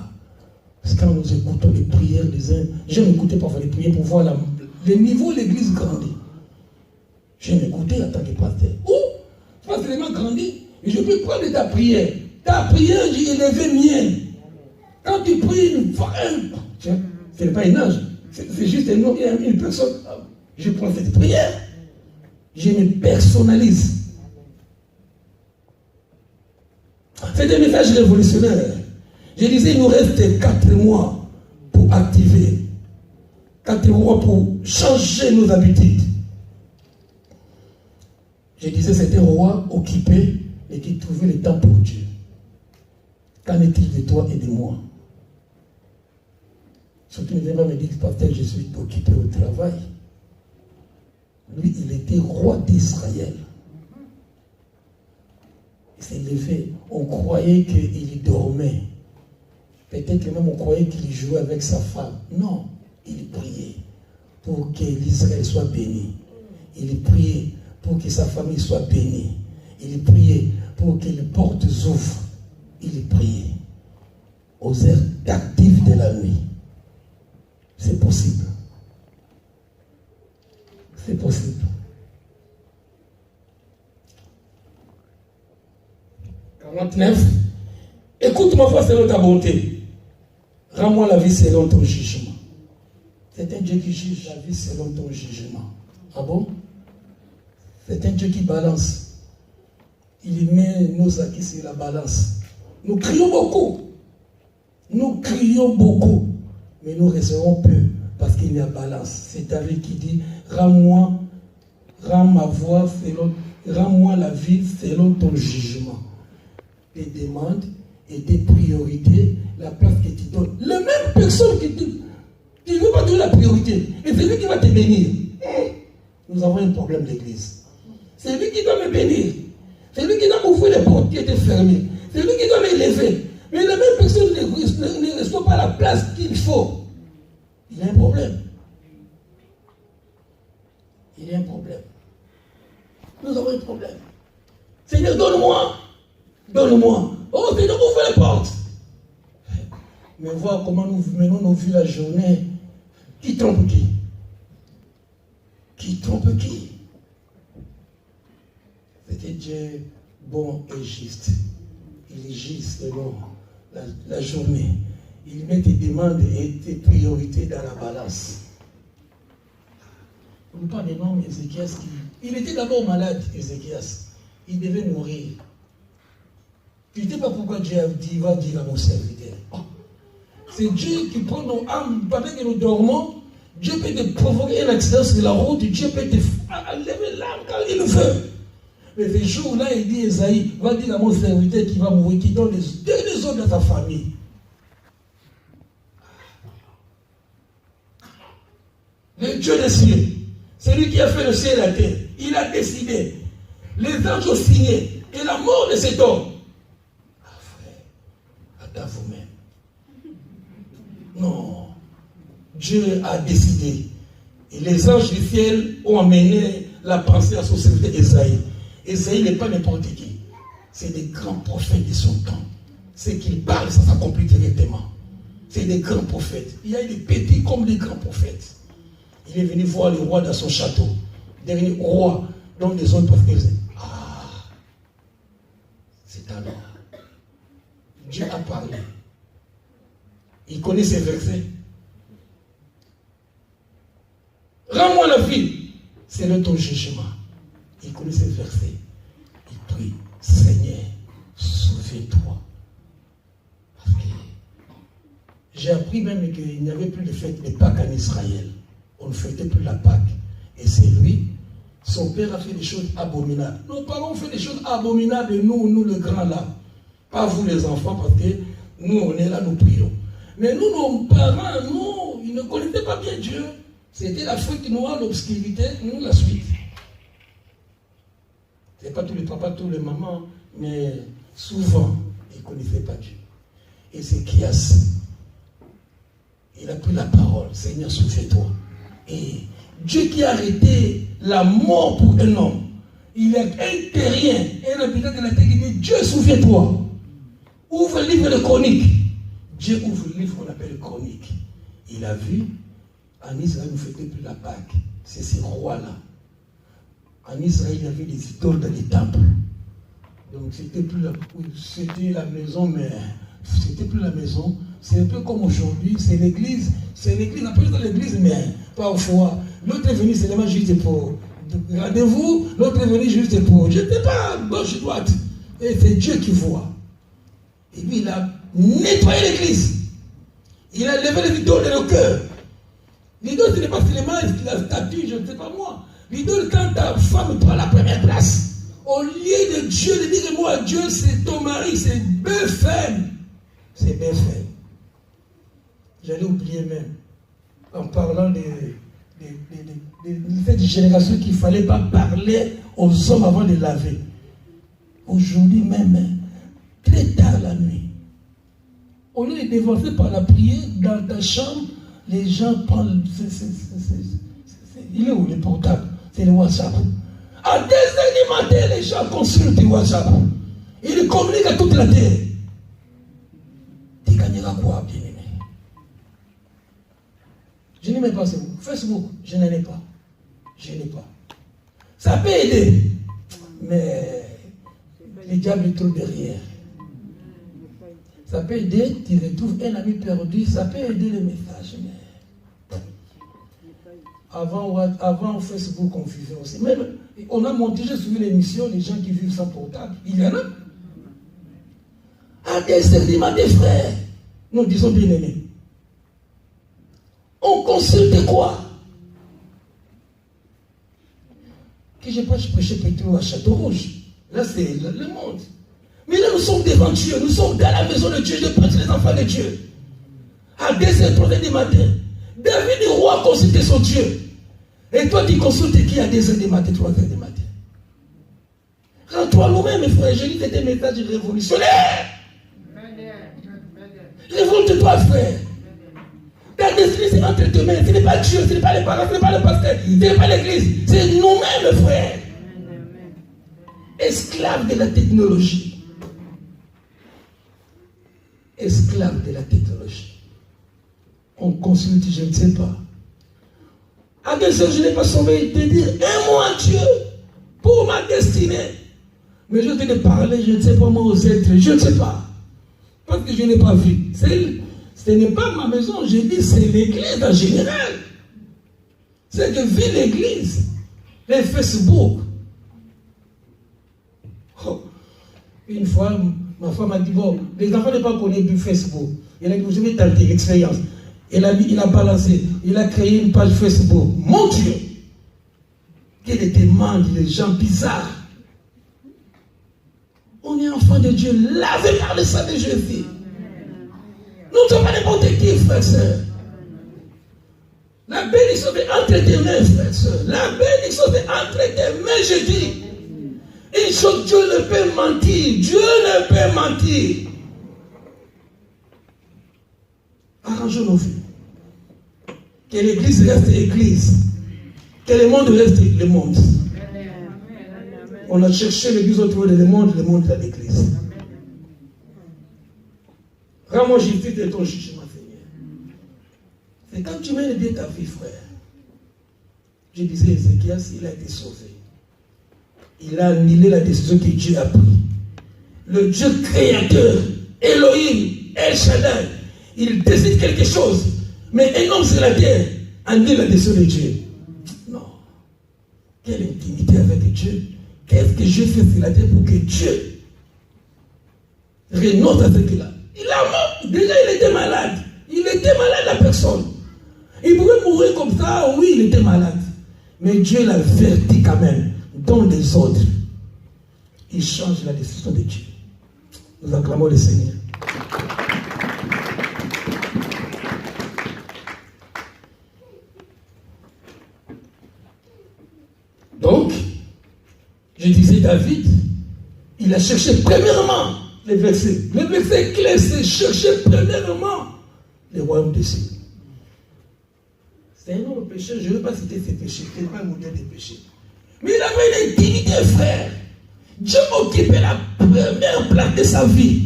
parce que quand nous écoutons les prières des uns, j'aime écouter parfois les prières pour voir le niveau de l'église grandit. J'aime écouter en tant que pasteur. Ou, pas seulement grandi, mais je peux prendre ta prière. Ta prière, j'ai élevé mienne. Quand tu pries une femme, ce n'est pas un ange, c'est juste une personne. Je prends cette prière, je me personnalise. C'est un message révolutionnaire. Je disais, il nous reste 4 mois pour activer, 4 mois pour changer nos habitudes. Je disais, c'était un roi occupé et qui trouvait le temps pour Dieu. Qu'en est-il de toi et de moi? Surtout, ne viens pas me dire, pasteur, je suis occupé au travail. Lui, il était roi d'Israël. Il s'est levé. On croyait qu'il dormait. Peut-être que même on croyait qu'il jouait avec sa femme. Non, il priait pour que l'Israël soit béni. Il priait pour que sa famille soit bénie. Il priait pour que les portes s'ouvrent. Il priait aux heures actives de la nuit. C'est possible. C'est possible. 49. Écoute ma foi selon ta bonté. Rends-moi la vie selon ton jugement. C'est un Dieu qui juge la vie selon ton jugement. Ah bon? C'est un Dieu qui balance. Il met nos acquis sur la balance. Nous crions beaucoup. Nous crions beaucoup. Mais nous recevons peu parce qu'il y a balance. C'est David qui dit, rends-moi la vie selon ton jugement. Tes demandes et tes priorités, la place que tu donnes. La même personne qui ne veut pas donner la priorité, et c'est lui qui va te bénir. Nous avons un problème d'église. C'est lui qui doit me bénir. C'est lui qui doit m'ouvrir les portes qui étaient fermées. C'est lui qui doit m'élever. Mais la même personne ne reçoit pas la place qu'il faut. Il y a un problème. Il y a un problème. Nous avons un problème. Seigneur, donne-moi. Donne-moi. Oh, Seigneur, ouvre les portes. Mais voir comment nous menons nos vies la journée. Qui trompe qui? Qui trompe qui? C'était Dieu bon et juste. Il est juste selon la journée. Il met tes demandes et tes priorités dans la balance. On parle des noms Ézéchias il était d'abord malade, Ézéchias. Il devait mourir. Tu ne sais pas pourquoi Dieu va dire à mon serviteur. Oh. C'est Dieu qui prend nos âmes pendant que nous dormons. Dieu peut te provoquer un accident sur la route. Dieu peut te enlever l'âme quand il le veut. Mais ce jour-là, il dit Esaïe, va dire à mon serviteur qui va mourir, qui donne les deux autres dans sa famille. Le Dieu des cieux, c'est lui qui a fait le ciel et la terre. Il a décidé. Les anges ont signé. Et la mort de cet homme. Ah frère, attends vous-même. Non. Dieu a décidé. Et les anges du ciel ont amené la pensée à son serviteur Esaïe. Esaïe n'est pas n'importe qui. C'est des grands prophètes de son temps. Ce qu'il parle, ça s'accomplit directement. C'est des grands prophètes. Il y a des petits comme des grands prophètes. Il est venu voir le roi dans son château. Il est devenu roi. Donc les autres prophètes disaient, ah, c'est alors. Dieu a parlé. Il connaît ces versets. Rends-moi la vie. C'est le ton jugement. Il connaît ces versets. Il prie, Seigneur, souviens-toi. Parce que j'ai appris même qu'il n'y avait plus de fête de Pâques en Israël. On ne fêtait plus la Pâque. Et c'est lui, son père a fait des choses abominables. Nos parents ont fait des choses abominables et nous le grand là. Pas vous les enfants, parce que nous on est là, nous prions. Mais nous, nos parents, nous, ils ne connaissaient pas bien Dieu. C'était l'Afrique noire, l'obscurité, nous la suite. Ce n'est pas tous les papas, tous les mamans, mais souvent, ils ne connaissaient pas Dieu. Et c'est Kias. Il a pris la parole. Seigneur, souviens-toi. Et Dieu qui a arrêté la mort pour un homme, il est un terrien, un habitant de la terre qui dit, Dieu, souviens-toi. Ouvre le livre de chronique. Dieu ouvre le livre qu'on appelle chronique. Il a vu, en Israël, nous ne fêtions plus la Pâque. C'est ces rois-là. En Israël, il y avait des idoles dans les temples. Donc, c'était la maison, mais c'était plus la maison. C'est un peu comme aujourd'hui, c'est l'église, on peut dire l'église, mais parfois, l'autre est venu seulement juste pour rendez-vous, l'autre est venu juste pour, je ne sais pas, gauche, droite. Et c'est Dieu qui voit. Et puis, il a nettoyé l'église. Il a levé les idoles dans le cœur. L'idole, ce n'est pas seulement la statue, je ne sais pas moi. L'idole, quand ta femme prend la première place, au lieu de Dieu, de dire moi, Dieu, c'est ton mari, c'est Bethel. C'est Bethel. J'allais oublier même, en parlant de cette génération qu'il ne fallait pas parler aux hommes avant de laver. Aujourd'hui même, très tard la nuit, au lieu de dévancer par la prière, dans ta chambre, les gens parlent. Il est où le portable? C'est le WhatsApp. À 2h du matin, les gens consultent le WhatsApp. Ils communiquent à toute la terre. Tu gagneras quoi, bien-aimé? Je n'aime pas Facebook. Je n'en ai pas. Je n'ai pas. Ça peut aider. Mais le diable est trop derrière. Ça peut aider, tu retrouves un ami perdu, ça peut aider le message. Mais avant Facebook, on vivait aussi. Même, on a monté, j'ai suivi l'émission, les gens qui vivent sans portable. Il y en a. À des sédiments des frères, nous disons bien aimés. On consulte quoi? Que je prêchais plutôt à Château-Rouge. Là, c'est le monde. Mais là, nous sommes devant Dieu. Nous sommes dans la maison de Dieu. Je prêche les enfants de Dieu. À 2h, 3h du matin. David, le roi, consultait son Dieu. Et toi, tu consultes qui à 2h du matin, 3h du matin? Rends-toi nous-mêmes, mes frères. Je lis des messages révolutionnaires. Révolte-toi, frère. Ta destinée, c'est entre tes mains. Ce n'est pas Dieu, ce n'est pas les parents, ce n'est pas le pasteur, ce n'est pas l'église. C'est nous-mêmes, frère. Esclaves de la technologie. Esclaves de la technologie. On consulte, je ne sais pas. À des heures, je n'ai pas sommeil de dire un mot à Dieu pour ma destinée. Mais je te parler, je ne sais pas moi aux êtres, je ne sais pas. Parce que je n'ai pas vu. Ce n'est pas ma maison, je dis c'est l'église en général. C'est que vu l'église, les Facebook. Oh. Une fois, ma femme m'a dit, bon, les enfants n'ont pas connu du Facebook. Il a dit, je vais tenter l'expérience. Il a balancé, il a créé une page Facebook. Mon Dieu! Quelle demande des gens bizarres. On est enfant de Dieu, lavé par le sang de Jésus. Nous ne sommes pas n'importe qui, frères et sœurs. La bénédiction est entre tes mains, frères et sœurs. La bénédiction est entre tes mains, je dis. Une chose, Dieu ne peut mentir. Dieu ne peut mentir. Arrangeons nos vies. Que l'église reste église. Que le monde reste le monde. On a cherché l'église autour de le monde à l'église. Rends-moi justice de ton jugement, Seigneur. C'est quand tu mènes bien ta vie, frère. Je disais, Ézéchias, il a été sauvé. Il a annulé la décision que Dieu a prise. Le Dieu créateur, Elohim, El Shaddai, il décide quelque chose. Mais un homme sur la terre annule la décision de Dieu. Non. Quelle intimité avec Dieu. Qu'est-ce que je fais sur la terre pour que Dieu renonce à ce qu'il a? Il a mort. Déjà, il était malade. Il était malade, la personne. Il pouvait mourir comme ça. Oui, il était malade. Mais Dieu l'a averti quand même. Dans les ordres. Il change la décision de Dieu. Nous acclamons le Seigneur. Donc, je disais David, il a cherché premièrement les versets. Le verset clé, c'est chercher premièrement les royaumes des cieux. C'est un autre péché, je ne veux pas citer ces péchés, ce n'est pas un modèle de péché. Mais il avait une intimité, frère. Dieu occupait la première place de sa vie.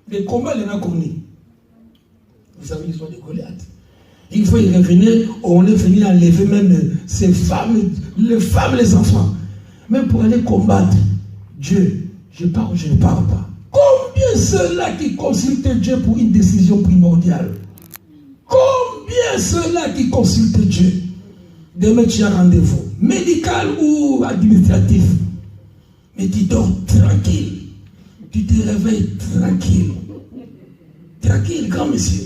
Les combats, il en a connu. Vous savez l'histoire de Goliath. Il faut y revenir, on est venu enlever même ces femmes, les enfants. Même pour aller combattre Dieu, je pars ou je ne pars pas. Combien ceux-là qui consultent Dieu pour une décision primordiale? Combien ceux-là qui consultent Dieu? Demain tu as rendez-vous, médical ou administratif. Mais tu dors tranquille. Tu te réveilles tranquille. Tranquille, grand monsieur.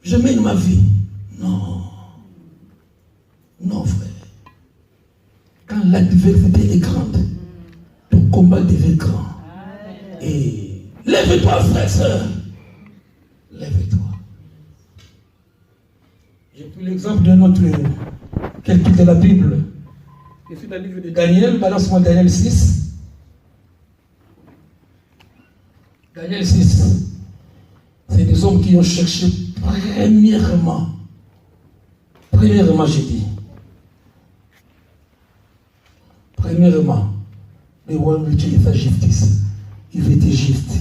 Je mène ma vie. Non. Non, frère. Quand l'adversité est grande, ton combat devient grand. Et lève-toi, frère, soeur. Lève-toi. J'ai pris l'exemple d'un autre, quelqu'un de la Bible. Je suis dans le livre de Daniel, balance-moi Daniel 6. Daniel 6, c'est des hommes qui ont cherché premièrement, j'ai dit, premièrement, le roi veut tuer sa justice. Il veut être juste.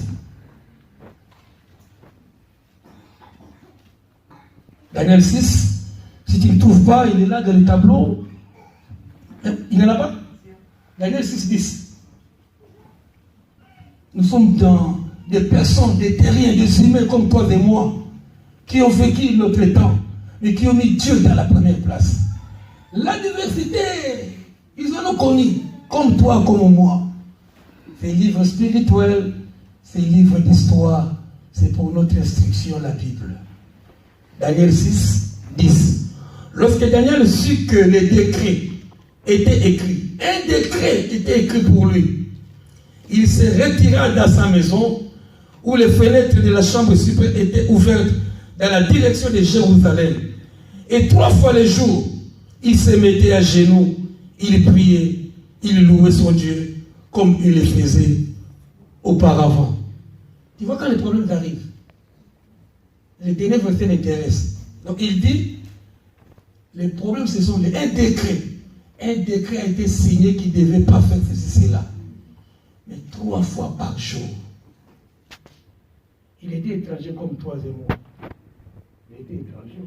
Daniel 6, si tu ne le trouves pas, il est là dans le tableau. Il n'en a pas. Daniel 6, 10. Nous sommes dans des personnes, des terriens, des humains comme toi et moi, qui ont vécu notre temps, mais qui ont mis Dieu dans la première place. La diversité, ils en ont connu, comme toi, comme moi. Ces livres spirituels, ces livres d'histoire, c'est pour notre instruction, la Bible. Daniel 6, 10. Lorsque Daniel sut que les décrets étaient écrits, un décret était écrit pour lui, il se retira dans sa maison où les fenêtres de la chambre suprême étaient ouvertes dans la direction de Jérusalem. Et 3 fois le jour, il se mettait à genoux, il priait, il louait son Dieu comme il le faisait auparavant. Tu vois quand les problèmes arrivent, les derniers versets l'intéressent. Donc il dit, les problèmes ce sont un décret. Un décret a été signé qui ne devait pas faire ceci, cela. Mais 3 fois par jour. Il était étranger comme toi et moi. Il était étranger.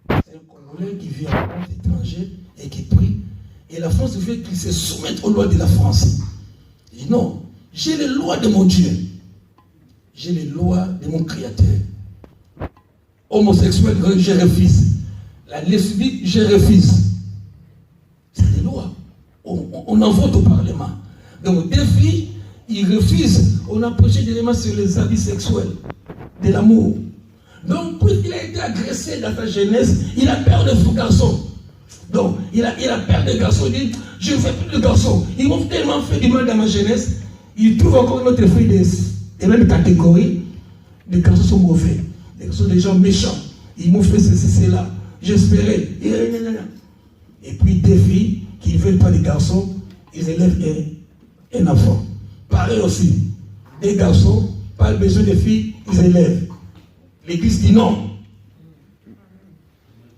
C'est un Congolais qui vit en France, étranger, et qui prie. Et la France veut qu'il se soumette aux lois de la France. Il dit non, j'ai les lois de mon Dieu. J'ai les lois de mon Créateur. Homosexuel, je refuse. La lesbique, je refuse. C'est des lois. On en vote au Parlement. Donc, des filles, ils refusent. On a prêché directement sur les habits sexuels, de l'amour. Donc, puisqu'il a été agressé dans sa jeunesse, il a peur de faux garçons. Donc, il a peur de garçons. Il dit, je ne veux plus de garçons. Ils m'ont tellement fait du mal dans ma jeunesse. Il trouve encore notre fille de même catégorie. Les garçons sont mauvais. Les garçons sont des gens méchants. Ils m'ont fait ceci, cela. J'espérais. Et puis, des filles qui ne veulent pas de garçons, ils élèvent un enfant. Pareil aussi. Des garçons, pas besoin de filles, ils élèvent. L'Église dit non.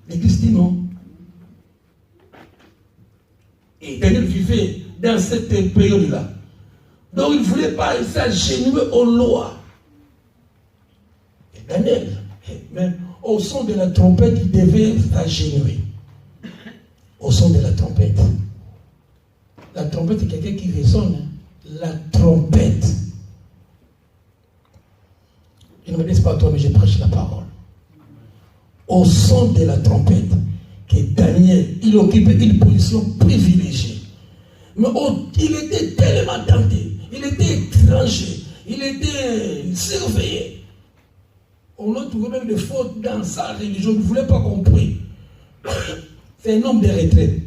L'Église dit non. Et Daniel vivait dans cette période-là. Donc il ne voulait pas s'agenouiller aux lois. Et Daniel, même au son de la trompette, il devait s'agenouiller. Au son de la trompette. La trompette, c'est quelqu'un qui résonne. La trompette. Je ne me laisse pas toi, mais je prêche la parole. Au son de la trompette, que Daniel, il occupait une position privilégiée. Mais il était tellement tenté, il était étranger, il était surveillé. On a trouvé même des fautes dans sa religion, il ne voulait pas qu'on prie. C'est un homme de retraite.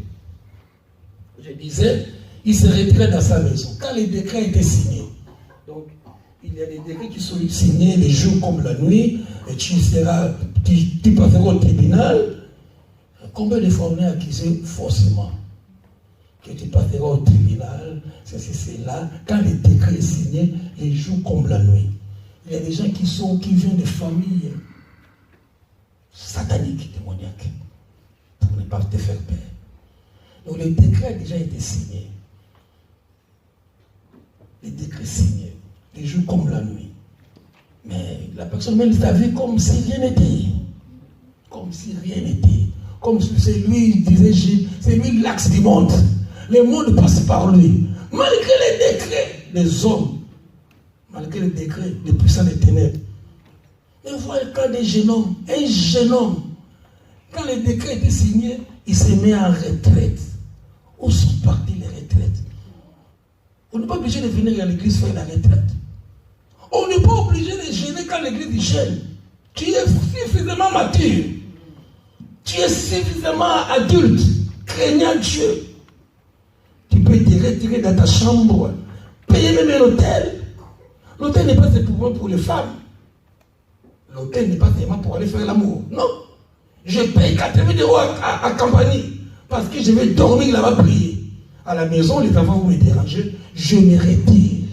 Je disais, il se retrait dans sa maison. Quand les décrets étaient signés, donc il y a des décrets qui sont signés les jours comme la nuit, et tu passeras au tribunal. Combien de fois on est accusé faussement? Que tu passeras au tribunal, c'est là. Quand le décret est signé, les jours comme la nuit. Il y a des gens qui viennent de familles sataniques, démoniaques, pour ne pas te faire peur. Donc le décret a déjà été signé. Les décrets signés, les jours comme la nuit. Mais la personne mène sa vie comme si rien n'était. Comme si rien n'était. Comme si c'est lui, disait Gilles, c'est lui l'axe du monde. Le monde passe par lui. Malgré les décrets des hommes, malgré les décrets des puissants des ténèbres. Et voilà le cas d'un jeune homme. Un jeune homme, quand les décrets étaient signés, il se met en retraite. Où sont parties les retraites? On n'est pas obligé de venir à l'église faire la retraite. On n'est pas obligé de gêner quand l'église gêne. Tu es suffisamment mature. Tu es suffisamment adulte, craignant Dieu. Tu peux te retirer dans ta chambre, payer même un hôtel. L'hôtel n'est pas seulement pour les femmes. L'hôtel n'est pas seulement pour aller faire l'amour. Non. Je paye 80 € à compagnie parce que je vais dormir là-bas prier. À la maison, les enfants vont me déranger, je me retire.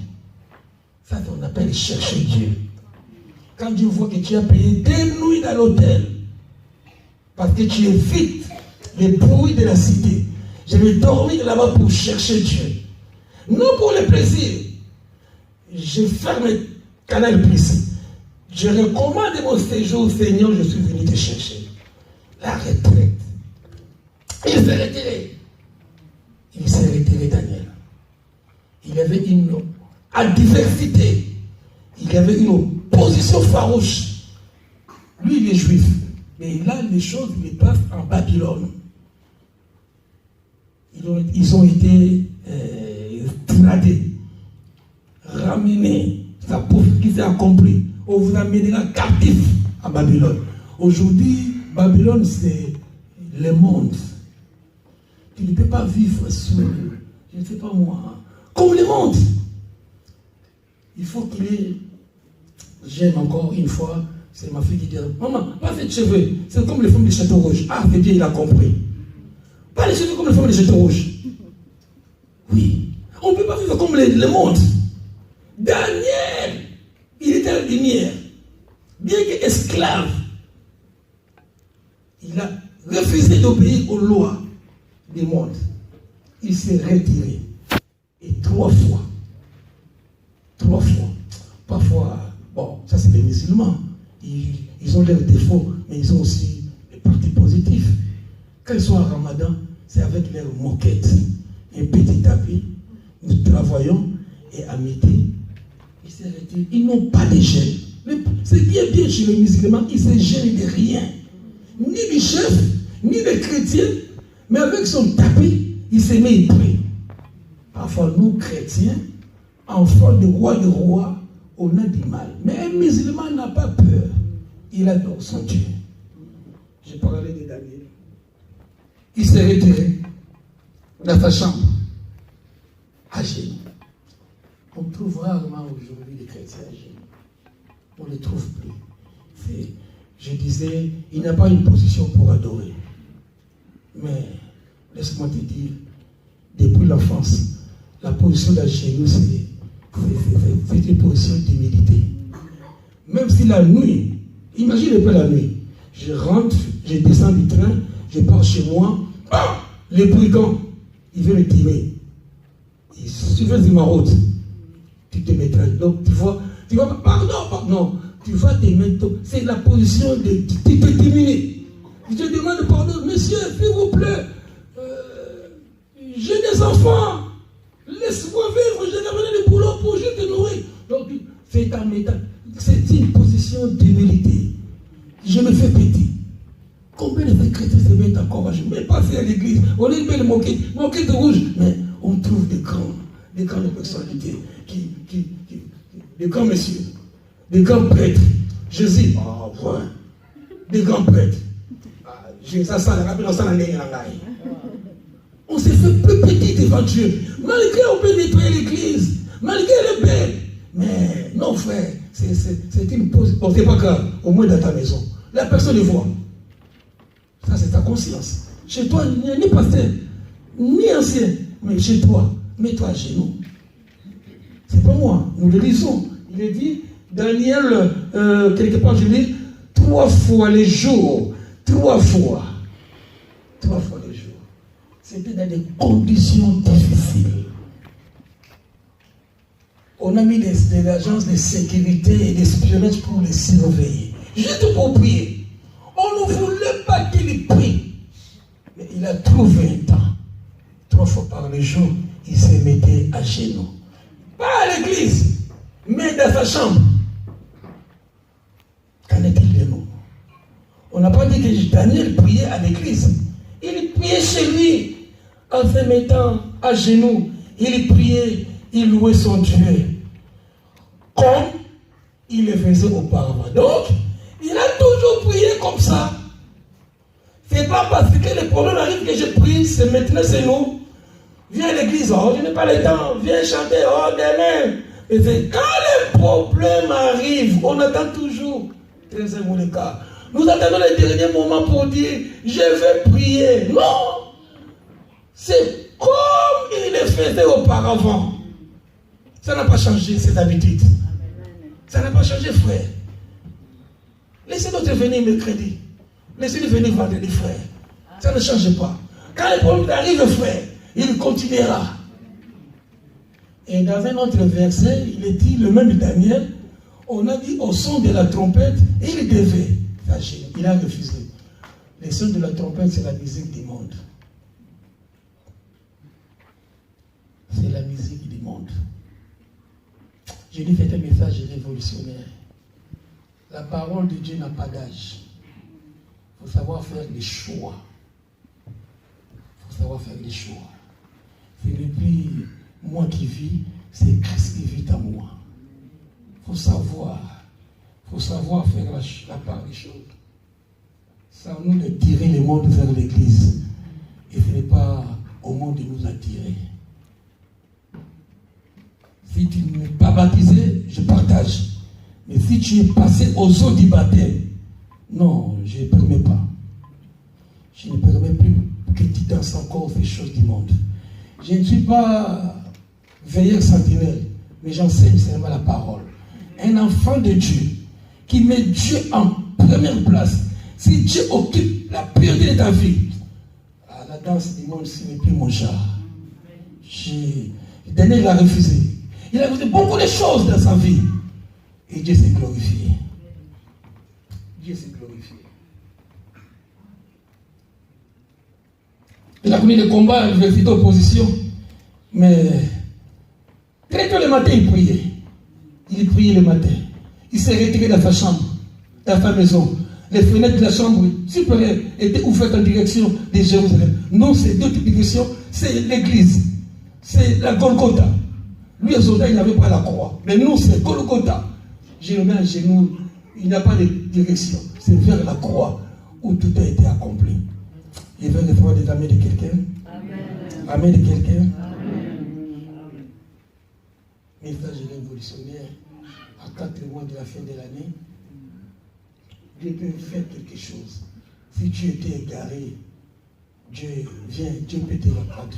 Ça, on appelle chercher Dieu. Quand Dieu voit que tu as payé 2 nuits dans l'hôtel, parce que tu évites les bruits de la cité, je vais dormir là-bas pour chercher Dieu. Non pour le plaisir. Je ferme le canal plus. Je recommande mon séjour, Seigneur, je suis venu te chercher. La retraite. Il s'est retiré. Il s'est retiré, Daniel. Il avait une adversité. Il avait une opposition farouche. Lui, il est juif. Mais là, les choses lui passent en Babylone. Ils ont été tradés, ramenés. Ça prouve qu'il s'est accompli. On vous amènera captif à Babylone. Aujourd'hui, Babylone, c'est le monde. Tu ne peux pas vivre sur, je ne sais pas moi, comme le monde. Il faut qu'il ait, j'aime encore une fois, c'est ma fille qui dit, maman, pas fait de cheveux, c'est comme les femmes de Château Rouge. Ah, c'est Dieu, il a compris. Pas les cheveux comme les femmes de Château Rouge. Oui. On ne peut pas vivre comme le monde. Daniel, il était à la lumière. Bien qu'esclave, il a refusé d'obéir aux lois du monde. Il s'est retiré. Et 3 fois. 3 fois. Parfois, bon, ça c'est les musulmans. Ils ont leurs défauts, mais ils ont aussi des parties positives. Quand ils sont à Ramadan, c'est avec leurs moquettes. Un petit tapis, nous travaillons, et à midi, ils se retirent. Ils n'ont pas de gêne. Ce qui est bien chez les musulmans, ils ne se gênent de rien. Ni du chef, ni des chrétiens, mais avec son tapis, il se met à prier. Parfois, nous, chrétiens, enfants de rois, on a du mal. Mais un musulman n'a pas peur. Il adore son Dieu. J'ai parlé de Daniel. Il s'est retiré dans sa chambre, à genoux. On trouve rarement aujourd'hui des chrétiens à genoux. On ne les trouve plus. Je disais, il n'a pas une position pour adorer. Mais, laisse-moi te dire, depuis l'enfance, la position d'à genoux, c'est une position d'humilité. Même si la nuit, imaginez pas la nuit, je rentre, je descends du train, je pars chez moi, les brigands, ils veulent me tirer. Ils suivent ma route. Tu te mettras. Donc, tu vois, pardon, tu vas te mettre. C'est la position de. Tu te diminues. Je te demande pardon, monsieur, s'il vous plaît. J'ai des enfants. Laisse-moi vivre, j'ai ramené le boulot pour je te nourrir. Donc, c'est ta méthode. C'est une position d'humilité. Je me fais petit. Combien de chrétiens se mettent encore à genoux? Mais passer à l'église, on est bien moqué de rouge, mais on trouve des grandes personnalités, des grands messieurs, des grands prêtres. Jésus, des grands prêtres. On s'est fait plus petit devant Dieu. Malgré on peut nettoyer l'église, malgré elle est belle. Mais non, frère, c'est une pause. Bon, c'est pas grave, au moins dans ta maison. La personne le voit. Ça, c'est ta conscience. Chez toi, ni pasteur, ni ancien, mais chez toi, mets-toi à genoux. C'est pas moi, nous le lisons. Il est dit, Daniel, quelque part, je lis, 3 fois les jours. 3 fois. 3 fois les jours. C'était dans des conditions difficiles. On a mis des agences de sécurité et d'espionnage pour les surveiller. Juste pour prier. On ne voulait pas qu'il prie. Mais il a trouvé un temps. 3 fois par le jour, il se mettait à genoux. Pas à l'église, mais dans sa chambre. Qu'en est-il de nous? On n'a pas dit que Daniel priait à l'église. Il priait chez lui, en se mettant à genoux. Il priait, il louait son Dieu. Comme il le faisait auparavant. Donc, il a toujours prié comme ça. C'est pas parce que les problèmes arrivent que je prie, c'est maintenant c'est nous. Viens à l'église, je n'ai pas le temps. Viens chanter, demain. Et c'est quand les problèmes arrivent, on attend toujours. C'est mon cas. Nous attendons les derniers moments pour dire, je vais prier. Non! C'est comme il le faisait auparavant. Ça n'a pas changé ses habitudes. Ça n'a pas changé, frère. Laissez notre venir mercredi. Laissez-le venir vendredi, frère. Ça ne change pas. Quand le problème arrive, frère, il continuera. Et dans un autre verset, il est dit, le même Daniel, on a dit au son de la trompette, il devait agir. Il a refusé. Le son de la trompette, c'est la musique du monde. C'est la musique du monde. Je lui fais un message révolutionnaire. La parole de Dieu n'a pas d'âge. Il faut savoir faire des choix. Il faut savoir faire des choix. Ce n'est plus moi qui vis, c'est Christ qui vit en moi. Il faut savoir faire la part des choses. C'est à nous de tirer le monde vers l'église. Et ce n'est pas au monde de nous attirer. Si tu n'es pas baptisé, je partage. Mais si tu es passé aux eaux du baptême, non, je ne permets pas. Je ne permets plus que tu danses encore ces choses du monde. Je ne suis pas veilleur sentinelle, mais j'enseigne seulement la parole. Un enfant de Dieu qui met Dieu en première place. Si Dieu occupe la priorité de ta vie, la danse du monde, ce n'est plus mon genre. Daniel l'a refusé. Il a refusé beaucoup de choses dans sa vie. Et Dieu s'est glorifié. Dieu s'est glorifié. Il a connu le combat, il avait d'opposition. Mais très tôt le matin, il priait. Il priait le matin. Il s'est retiré dans sa chambre, dans sa maison. Les fenêtres de la chambre supérieure étaient ouvertes en direction de Jérusalem. Non, c'est d'autres directions. C'est l'église. C'est la Golgotha. Lui, à Zoda, il n'avait pas la croix. Mais nous, c'est Golgotha. Je le mets à genoux. Il n'y a pas de direction. C'est vers la croix où tout a été accompli. Il veut recevoir des amis de quelqu'un. Amen. Amen de quelqu'un. Message révolutionnaire. À 4 mois de la fin de l'année, Dieu peut faire quelque chose. Si tu étais égaré, Dieu vient, Dieu peut te rattraper.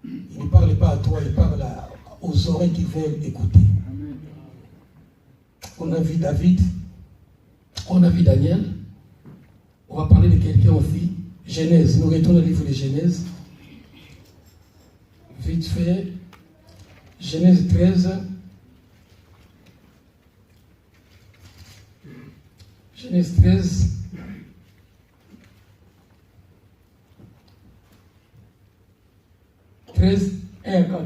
Il ne parle pas à toi, il parle aux oreilles qui veulent écouter. On a vu David, on a vu Daniel, on va parler de quelqu'un aussi. Genèse, nous retournons au livre de Genèse. Vite fait, Genèse 13. Genèse 13. « 1 à 4.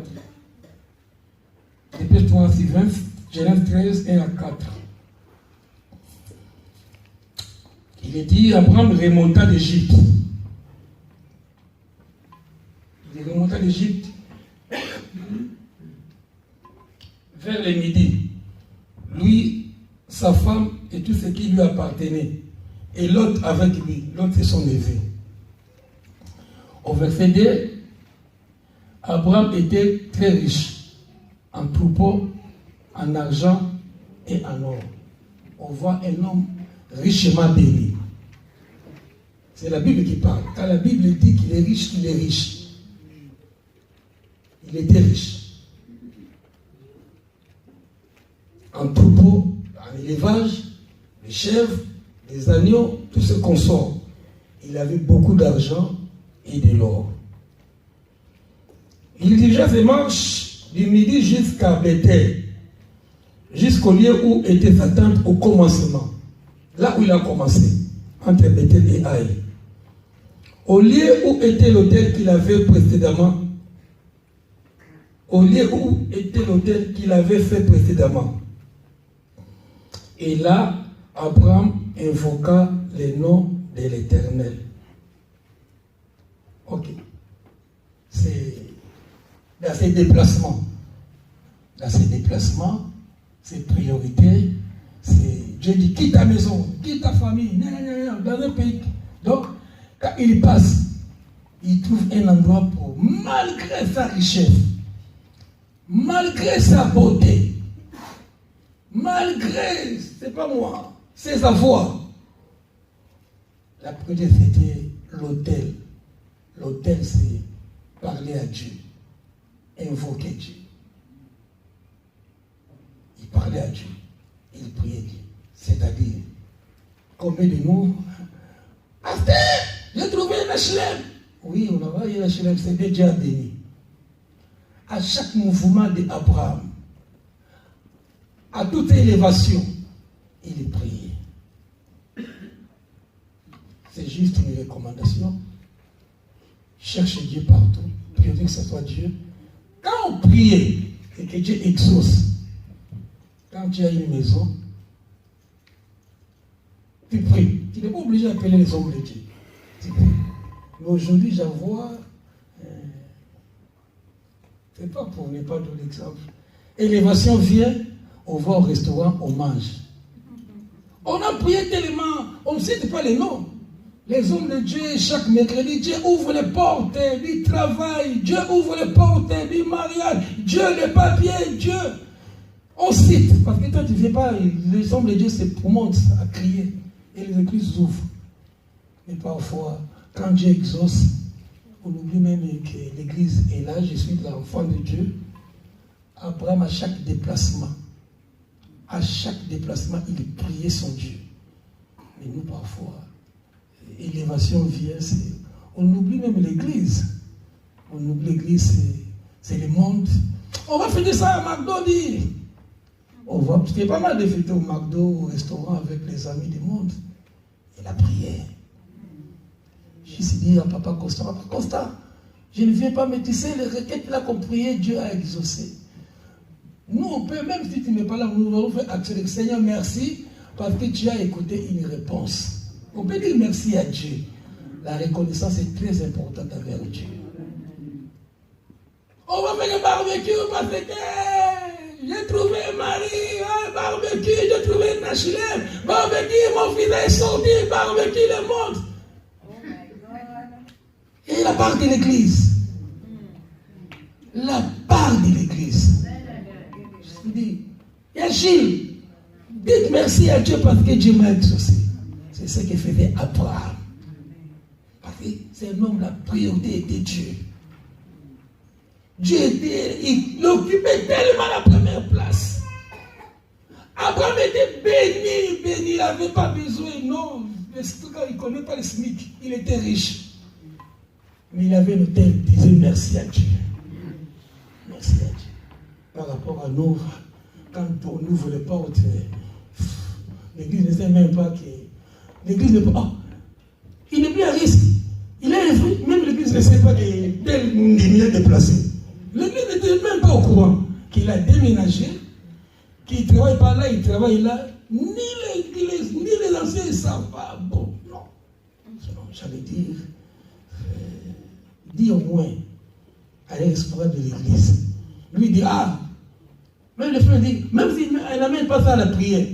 Dépêche-toi, si 20, Genèse 13, 1 à 4. Il est dit, Abraham remonta d'Égypte. Il remonta d'Égypte vers le midi. Lui, sa femme et tout ce qui lui appartenait. Et l'autre avec lui. L'autre, c'est son neveu. Au verset 2, Abraham était très riche en troupeaux, en argent et en or. On voit un homme richement béni. C'est la Bible qui parle. Quand la Bible dit qu'il est riche, il est riche. Il était riche. En troupeaux, en élevage, les chèvres, les agneaux, tout ce qu'on sort. Il avait beaucoup d'argent et de l'or. Il dirigea ses marches du midi jusqu'à Bethel, jusqu'au lieu où était sa tente au commencement. Là où il a commencé, entre Bethel et Haï. Au lieu où était l'autel qu'il avait précédemment. Au lieu où était l'autel qu'il avait fait précédemment. Et là, Abraham invoqua le nom de l'Éternel. Ok. C'est dans ses déplacements. Dans ses déplacements, ses priorités, c'est Dieu dit quitte ta maison, quitte ta famille, dans un pays. Donc, quand il passe, il trouve un endroit pour, malgré sa richesse, malgré sa beauté, malgré, c'est pas moi, ses avoirs. La priorité, c'était l'autel. L'autel, c'est parlait à Dieu, invoquait Dieu. Il parlait à Dieu, il priait Dieu. C'est-à-dire, combien de nous, pasteur, j'ai trouvé un HLM. Oui, on a vu un HLM, c'est déjà béni. À chaque mouvement d'Abraham, à toute élévation, il priait. C'est juste une recommandation. Cherchez Dieu partout. Priez que ce soit Dieu. Quand on prie et que Dieu exauce, quand tu as une maison, tu pries. Tu n'es pas obligé d'appeler les hommes de Dieu. Tu pries. Mais aujourd'hui, j'en vois, c'est pas pour ne pas donner l'exemple. Élévation vient, on va au restaurant, on mange. On a prié tellement, on ne cite pas les noms. Les hommes de Dieu, chaque mercredi, Dieu ouvre les portes du travail, Dieu ouvre les portes du mariage, Dieu les papiers, Dieu. On cite, parce que toi tu ne viens pas, les hommes de Dieu se promontent à crier et les églises ouvrent. Mais parfois, quand Dieu exauce, on oublie même que l'église est là, je suis l'enfant de Dieu. Abraham, à chaque déplacement, il priait son Dieu. Mais nous, parfois, élévation vient, on oublie même l'église. On oublie l'église, c'est le monde. On va fêter ça à McDo, dit. Il y a pas mal de fêter au McDo, au restaurant avec les amis du monde. Et la prière. J'ai dit à Papa Costa, je ne viens pas me tisser les requêtes là qu'on priait, Dieu a exaucé. Nous, on peut, même si tu n'es pas là, nous allons faire actionner. Seigneur, merci, parce que tu as écouté une réponse. On peut dire merci à Dieu. La reconnaissance est très importante envers Dieu. On va faire un barbecue parce que j'ai trouvé un mari, un barbecue, j'ai trouvé un HLM, barbecue, mon fils est sorti, barbecue, le monde. Et la part de l'église. La part de l'église. Je vous dis, Yachil, dites merci à Dieu parce que Dieu m'a exaucé. C'est ce que faisait Abraham. Parce que c'est un homme, la priorité était Dieu. Il occupait tellement la première place. Abraham était béni, il n'avait pas besoin, non. Il ne connaît pas le SMIC, il était riche. Mais il avait noté, il disait merci à Dieu. Merci à Dieu. Par rapport à nous, quand on ouvre les portes, l'église ne sait même pas que. L'église ne peut pas. Il n'est plus à risque. Il est fruit, même l'église ne sait pas que tel monde est déplacé. L'église n'était même pas au courant qu'il a déménagé, qu'il ne travaille pas là, il travaille là. Ni les anciens ne savent pas. Bon, non. J'allais dire. Dit au moins à l'exploit de l'église. Lui dit, même le frère dit, même s'il n'amène pas ça à la prière,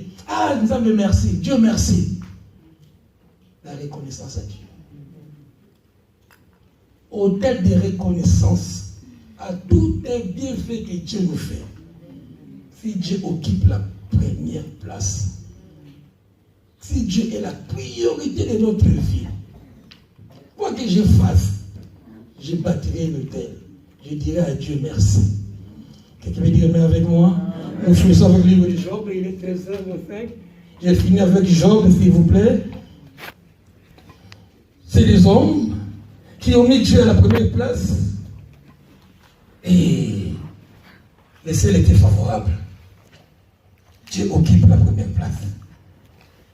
nous avons merci, Dieu merci. La reconnaissance à Dieu. Au-delà de reconnaissance à tous les bienfaits que Dieu nous fait. Si Dieu occupe la première place, si Dieu est la priorité de notre vie, quoi que je fasse, je bâtirai une hôtel. Je dirai à Dieu merci. Quelqu'un veut dire mais avec moi? Nous finissons avec le livre de Job, il est 13h05. J'ai fini avec Job, s'il vous plaît. C'est des hommes qui ont mis Dieu à la première place. Et le ciel était favorable. Dieu occupe la première place.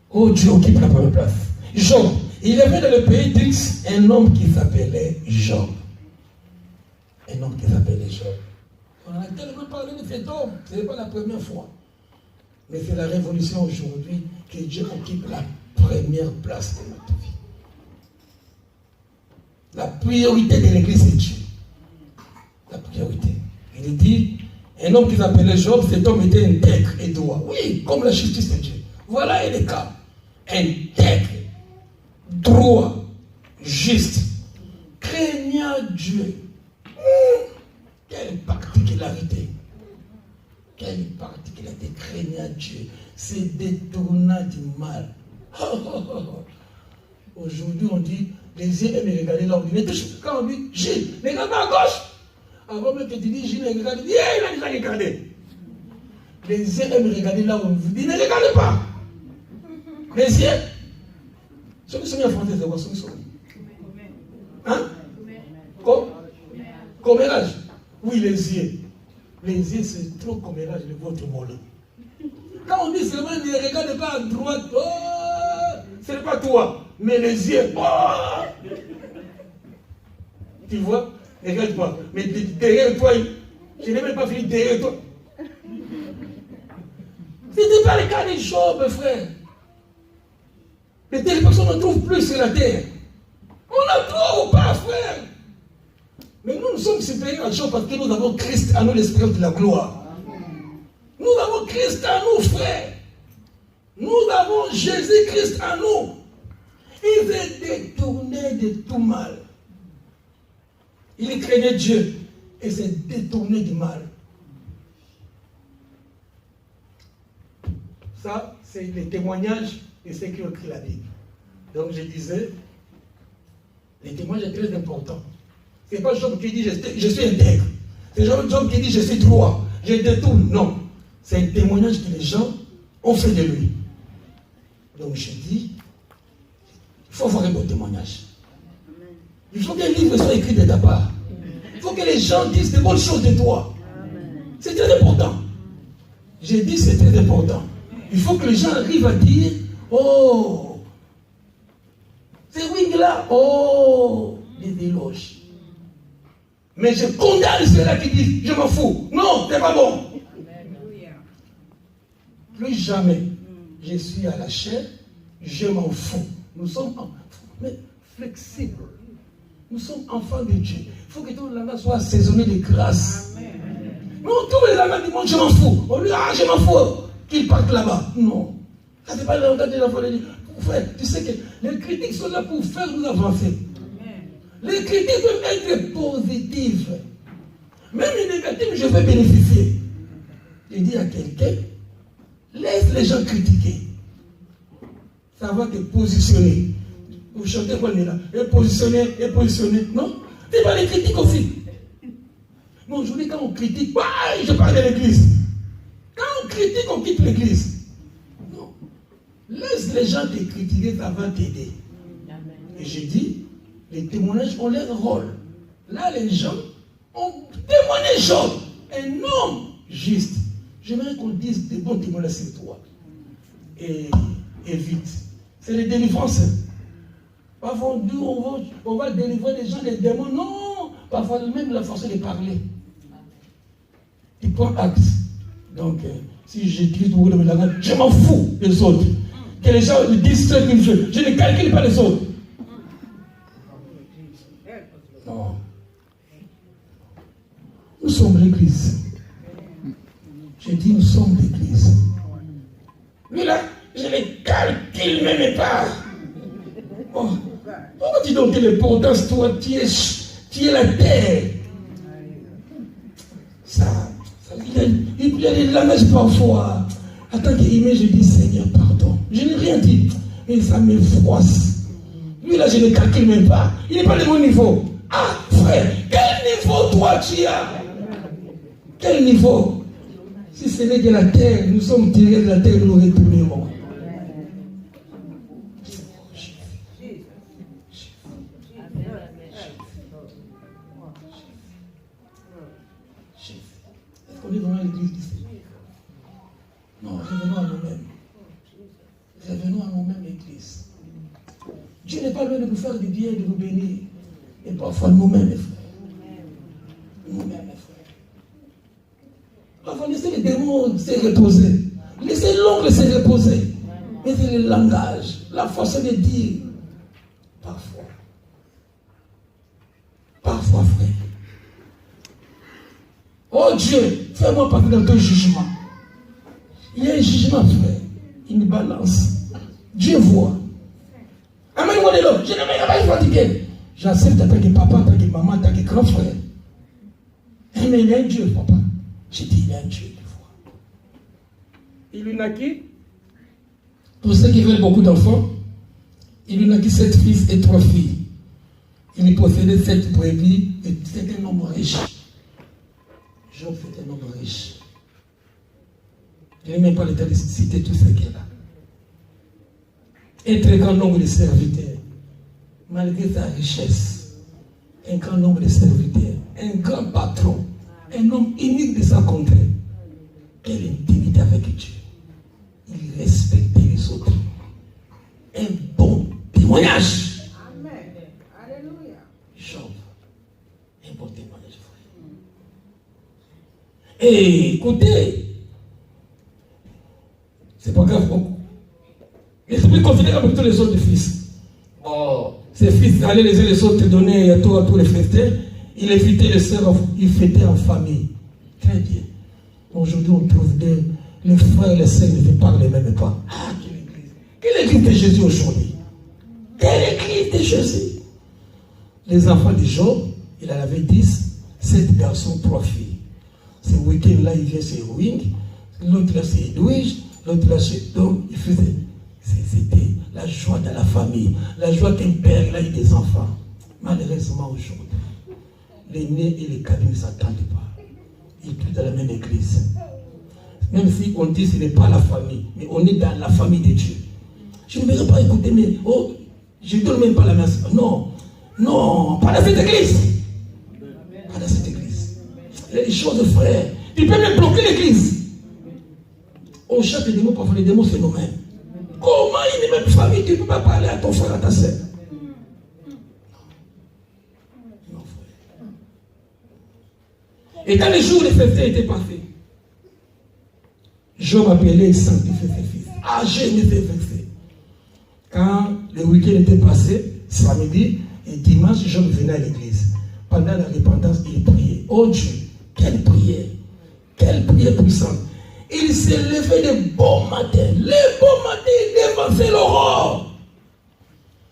Oh, Dieu occupe la première place. Job. Il y avait dans le pays d'Ix un homme qui s'appelait Job. Un homme qui s'appelait Job. On a tellement parlé de cet homme. Ce n'est pas la première fois. Mais c'est la révolution aujourd'hui que Dieu occupe la première place de notre vie. La priorité de l'église, c'est Dieu. La priorité. Il dit, un homme qui s'appelait Job, cet homme était intègre et droit. Oui, comme la justice de Dieu. Voilà le cas. Intègre, droit, juste, craignant Dieu. Quelle particularité. Quelle particularité, craignant Dieu. Se détournant du mal. Aujourd'hui, on dit, Les yeux aiment regarder là où il est. Quand on dit Gilles, regarde pas à gauche. Avant même que tu dis Gilles, regarde, il a déjà regardé. Les yeux aiment regarder là où on vous dit, ne regardez pas. Les yeux. Ceux qui sont mis en français, c'est quoi ceux qui sont mis? Hein? Commérage. Oui, les yeux. Les yeux, c'est trop commérage de votre mollet. Quand on dit seulement ne regarde pas à droite, oh, ce n'est pas toi, mais les yeux, oh. Tu vois, ne regarde pas. Mais derrière toi, je n'ai même pas fini derrière toi. Ce n'était pas le cas des Job, frère. Les telles personnes ne trouvent plus sur la terre. On ne trouve pas, frère. Mais nous sommes supérieurs à Job parce que nous avons Christ à nous, l'esprit de la gloire. Nous avons Christ à nous, frère. Nous avons Jésus-Christ à nous. Il s'est détourné de tout mal. Il craignait Dieu et s'est détourné du mal. Ça, c'est les témoignages de ceux qui ont écrit la Bible. Donc je disais, les témoignages sont très importants. Ce n'est pas Job qui dit je suis intègre. C'est Job qui dit je suis droit. Je détourne. Non. C'est un témoignage que les gens ont fait de lui. Donc je dis, il faut avoir un bon témoignage. Il faut qu'un livre soit écrit de ta part. Il faut que les gens disent de bonnes choses de toi. C'est très important. J'ai dit c'est très important. Il faut que les gens arrivent à dire, oh, c'est Wingla, oh, des éloges. Mais je condamne ceux-là qui disent, je m'en fous. Non, c'est pas bon. Plus jamais, je suis à la chair, je m'en fous. Nous sommes flexibles. Nous sommes enfants de Dieu. Il faut que tout le langage soit assaisonné de grâce. Non, tous les langages du monde, je m'en fous. On lui dit, ah, je m'en fous. Qu'il parte là-bas. Non. Ça, c'est pas le langage de l'enfant de Dieu. Frère, tu sais que les critiques sont là pour faire nous avancer. Les critiques doivent être positives. Même les négatives, je vais bénéficier. Je dis à quelqu'un, laisse les gens critiquer. Ça va te positionner. Vous chantez quoi, là? Et positionner. Non? C'est pas les critiques aussi. Non, aujourd'hui, quand on critique, je parle de l'église. Quand on critique, on quitte l'église. Non. Laisse les gens te critiquer, ça va t'aider. Et j'ai dit, les témoignages ont leur rôle. Là, les gens ont témoigné Job, un homme juste. J'aimerais qu'on dise des bons témoignages sur toi. Et vite. C'est les délivrances. Parfois, on va délivrer les gens des démons. Non, parfois même la force de parler. Tu prends acte. Donc, si j'utilise beaucoup de langage, je m'en fous des autres. Que les gens disent ce qu'ils veulent. Je ne calcule pas les autres. Non. Nous sommes l'église. J'ai dit, nous sommes l'église. Mais là, je ne calcule même pas. Oh. Pourquoi tu donnes l'importance, toi, tu es la terre. Il y a des langages parfois. En tant qu'image, je dis, Seigneur, pardon. Je n'ai rien dit, mais ça me froisse. Lui, là, je ne calcule même pas. Il n'est pas de mon niveau. Ah, frère, quel niveau toi tu as? Quel niveau? Si ce n'est que la terre, nous sommes tirés de la terre, nous retournerons. On est dans l'église du Seigneur. Non, revenons à nous-mêmes. Revenons à nous-mêmes, l'église. Dieu n'est pas loin de nous faire du bien et de nous bénir. Et parfois nous-mêmes, les frères. Nous-mêmes, les frères. Parfois, laissez les démons se reposer. Laissez l'ongle se reposer. Laissez le langage, la force de dire. Parfois. Parfois, frère. Oh Dieu, fais-moi passer dans ton jugement. Il y a un jugement, frère. Une balance. Dieu voit. Amène-moi de l'eau. Je ne vais pas fatiguer. J'accepte en tant que papa, en tant que maman, en tant que grand frère. Mais il y a un Dieu, papa. J'ai dit, il y a un Dieu qui voit. Il lui naquit. Pour ceux qui veulent beaucoup d'enfants, il lui naquit 7 fils et 3 filles. Il possédait 7 brebis et c'était un homme riche. Job était un homme riche. Je n'ai même pas le temps de citer tout ce qu'il a. Un très grand nombre de serviteurs, malgré sa richesse, un grand nombre de serviteurs, un grand patron, un homme unique de sa contrée. Quelle intimité avec Dieu. Il respectait les autres. Un bon témoignage. Amen. Alléluia. Job, un bon témoignage, frère. Et écoutez, c'est pas grave beaucoup. L'esprit considère avec tous les autres fils. Oh, ses fils allaient les uns les autres donner à tous les festins. Il invitait les sœurs, il fêtait en famille. Très bien. Aujourd'hui, on trouve les frères et les sœurs ne se parlent même pas. Ah, quelle église! Quelle église de Jésus aujourd'hui? Quelle église de Jésus? Les enfants de Job, il en avait 10, 7 garçons, 3 filles. Ce week-end-là, il vient chez Wing, l'autre là c'est Edwige, l'autre là c'est Dom. Il faisait. C'était la joie de la famille, la joie qu'un père il a eu des enfants. Malheureusement aujourd'hui, les nés et les cadets ne s'attendent pas. Ils sont dans la même église. Même si on dit que ce n'est pas la famille, mais on est dans la famille de Dieu. Je ne vais pas écouter, mais je ne donne même pas la main. Non, non, pas dans cette église. Pas dans cette église. Les choses, frère, tu peux même bloquer l'église. On cherche des démons, parfois les démons c'est nous-mêmes. Comment une même famille, tu ne peux pas parler à ton frère, à ta sœur? Non, frère. Et quand les jours des fêtes étaient passés, Job appelait et sanctifiait ses fils. Âgés mais ses vexés. Quand le week-end était passé, samedi et dimanche, Job venait à l'église. Pendant la repentance, il priait. Oh Dieu, quelle prière puissante. Il s'est levé de bon matin. Le bon matin, il dévançait l'aurore.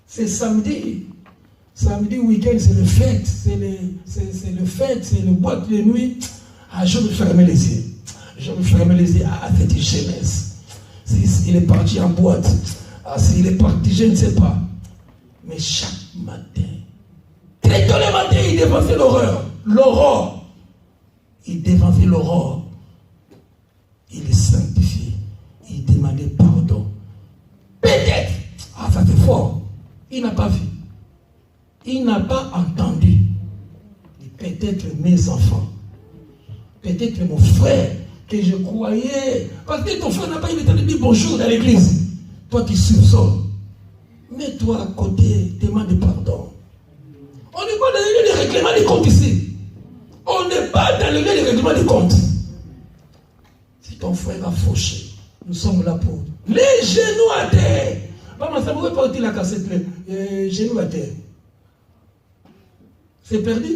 C'est samedi. Samedi, week-end, c'est le fête. C'est le fête, c'est le boîte de nuit. Ah, je me fermais les yeux. Je me fermais les yeux à cette jeunesse. Il est parti en boîte. Ah, s'il est parti, je ne sais pas. Mais chaque matin, très tôt le matin, il dévançait l'horreur. L'aurore. Il dévançait l'aurore. Il est sanctifié. Il demandait pardon. Peut-être. Ah, ça c'est fort. Il n'a pas vu. Il n'a pas entendu. Peut-être mes enfants. Peut-être mon frère que je croyais. Parce que ton frère n'a pas eu le temps de dire bonjour dans l'église. Toi tu soupçonnes. Mets-toi à côté. Demande pardon. On n'est pas dans le lieu de règlement des comptes ici. On n'est pas dans le lieu de règlement des comptes. Ton frère a fauché. Nous sommes là pour les genoux à terre. Maman, ça ne pouvait pas dire la cassette. Genoux à terre. C'est perdu.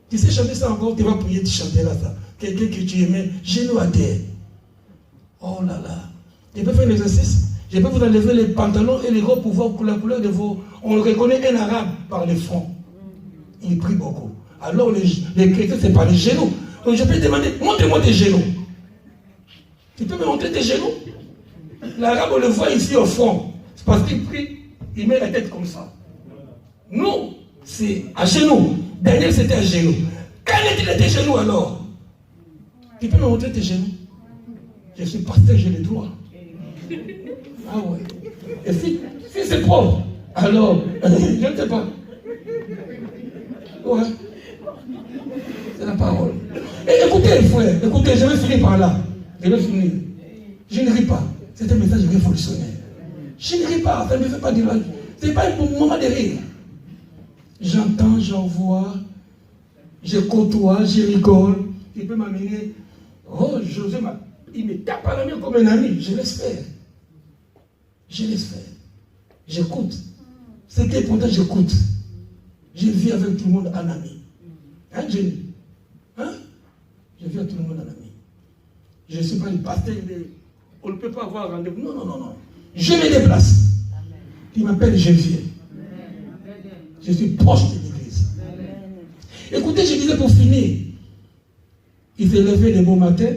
Tu sais chanter ça encore, tu vas prier, tu chanter là ça. Quelqu'un que tu aimais, genoux à terre. Oh là là. Je peux faire l'exercice. Je peux vous enlever les pantalons et les robes pour voir la couleur de vos. On reconnaît un arabe par le front. Il prie beaucoup. Alors les chrétiens, c'est par les genoux. Donc je peux te demander, montre-moi tes genoux. Tu peux me montrer tes genoux? L'arabe, on le voit ici au fond. C'est parce qu'il prie, il met la tête comme ça. Nous, c'est à genoux. Daniel, c'était à genoux. Quand est-il à tes genoux alors? Tu peux me montrer tes genoux? Je suis pasteur, j'ai les droits. Ah ouais. Et si c'est propre, alors, je ne sais pas. Ouais. C'est la parole. Et écoutez, frère, écoutez, je vais finir par là. Je vais finir. Je ne ris pas. C'est un message révolutionnaire. Je ne ris pas. Ça ne me fait pas dire. Ce n'est pas un moment de rire. J'entends, j'envoie, je côtoie, je rigole. Il peut m'amener. Oh, José, il me tape à la main comme un ami. Je laisse faire. Je laisse faire. J'écoute. Ce qui est important, j'écoute. Je vis avec tout le monde en ami. Hein, Jenny? Hein? Je vis avec tout le monde en ami. Je ne suis pas une pasteur, on ne peut pas avoir rendez-vous. Non, non, non, non. Je me déplace. Il m'appelle, je viens. Je suis proche de l'église. Écoutez, je disais pour finir, il s'est levé de bon matin.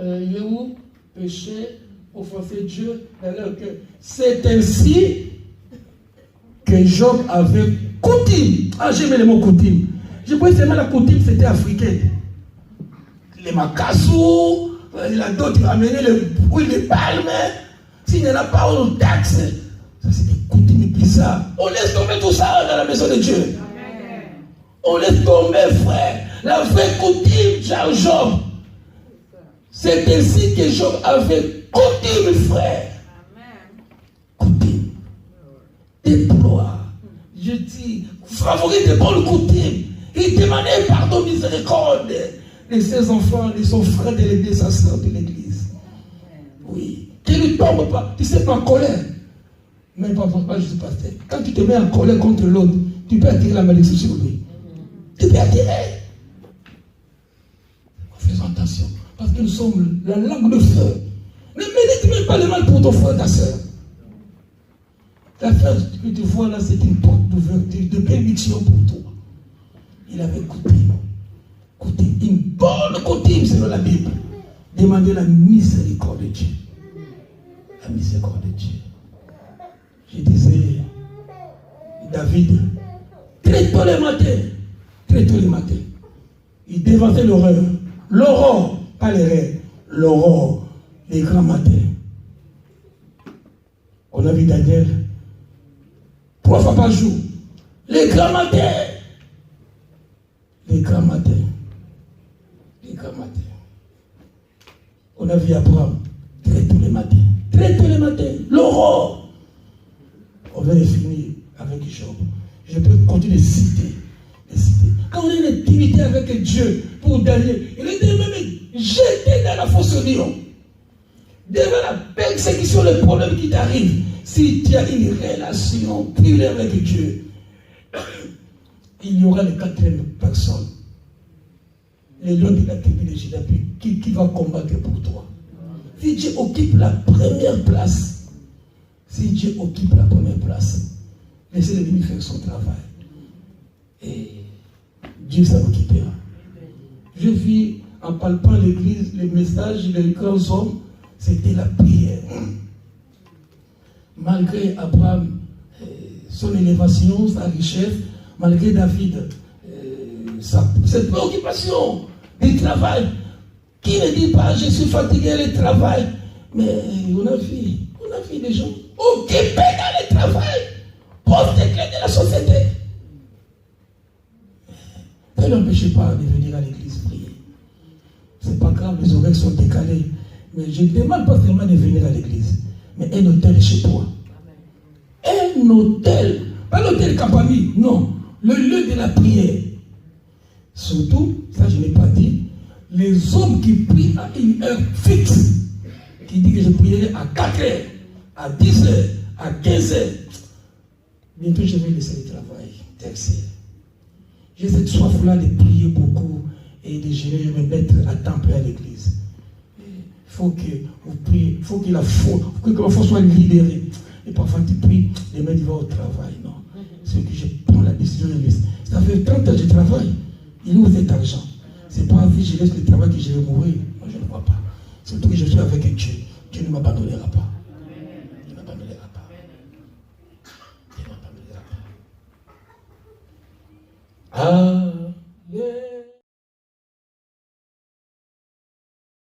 Yehou péchait, offensait Dieu dans leur cœur. C'est ainsi que Job avait coutume. Ah, j'aimais le mot coutume. Je croyais seulement la coutume, c'était africain. Les macassous, la d'autres amenaient l'huile de palme. S'il n'y en a pas, on taxe. Ça, c'est des coutumes bizarres. On laisse tomber tout ça dans la maison de Dieu. Amen. On laisse tomber, frère. La vraie coutume, Job. C'est ainsi que Job avait coutume, frère. Coutume. Déploie. Je dis, favorise de bonnes coutumes. Il demandait pardon, miséricorde de ses enfants, de son frère de l'église, sa soeur de l'église. Oui. Qu'il ne tombe pas. Tu sais pas en colère. Mais pas, je suis pasteur. Quand tu te mets en colère contre l'autre, tu peux attirer la malédiction sur lui. Tu peux attirer. Faisons attention. Parce que nous sommes la langue de feu. Ne mérite même pas le mal pour ton frère, ta soeur. L'affaire que tu vois là, c'est une porte d'ouverture, de bénédiction pour toi. Il avait coutume. Une bonne coutume selon la Bible. Demander la miséricorde de Dieu. La miséricorde de Dieu. Je disais, David, très tôt le matin, il déventait l'horreur. L'aurore, pas les rêves, l'aurore, les grands matins. On a vu Daniel 3 fois par jour. Les grands matins. Les grands matins. Les grands matins. On a vu Abraham très tôt les matins. Très tôt les matins. L'aurore. On vient de finir avec Job. Je peux continuer de citer. Quand on a une intimité avec Dieu pour Daniel, il était même jeté dans la fosse au lion. Devant la persécution, le problème qui t'arrive, si tu as une relation privée avec Dieu, il y aura les 4e personnes. Les lions de la tribu de Juda, qui va combattre pour toi. Si Dieu occupe la première place, laissez l'ennemi faire son travail. Et Dieu s'en occupera. Je vis en palpant l'église, les messages, les grands hommes, c'était la prière. Malgré Abraham, son élévation, sa richesse, malgré David, cette préoccupation du travail, qui ne dit pas je suis fatigué le travail, mais on a vu des gens occupés dans le travail, postés de la société. Ne l'empêchez pas de venir à l'église prier. C'est pas grave, les oreilles sont décalées. Mais je ne demande pas seulement de venir à l'église, mais un hôtel chez toi. Un hôtel, pas l'hôtel Campami, non, le lieu de la prière. Surtout, ça je n'ai pas dit, les hommes qui prient à une heure fixe, qui disent que je prierai à 4 heures, à 10 heures, à 15 heures. Bientôt je vais laisser le travail, tertiaire. J'ai cette soif-là de prier beaucoup et de gérer, me mettre à temps plein à l'église. Il faut que vous priez, il faut que la foi soit libérée. Et parfois tu pries, demain tu vas au travail. Non. C'est que je prends la décision de laisser. Ça fait 30 ans que je travaille. Il ouvre cet argent. C'est pas à vie, je laisse le travail que je vais mourir. Moi je ne crois pas. Surtout que je suis avec Dieu. Dieu ne m'abandonnera pas. Il ne m'abandonnera pas. Il ne m'abandonnera pas. Ah.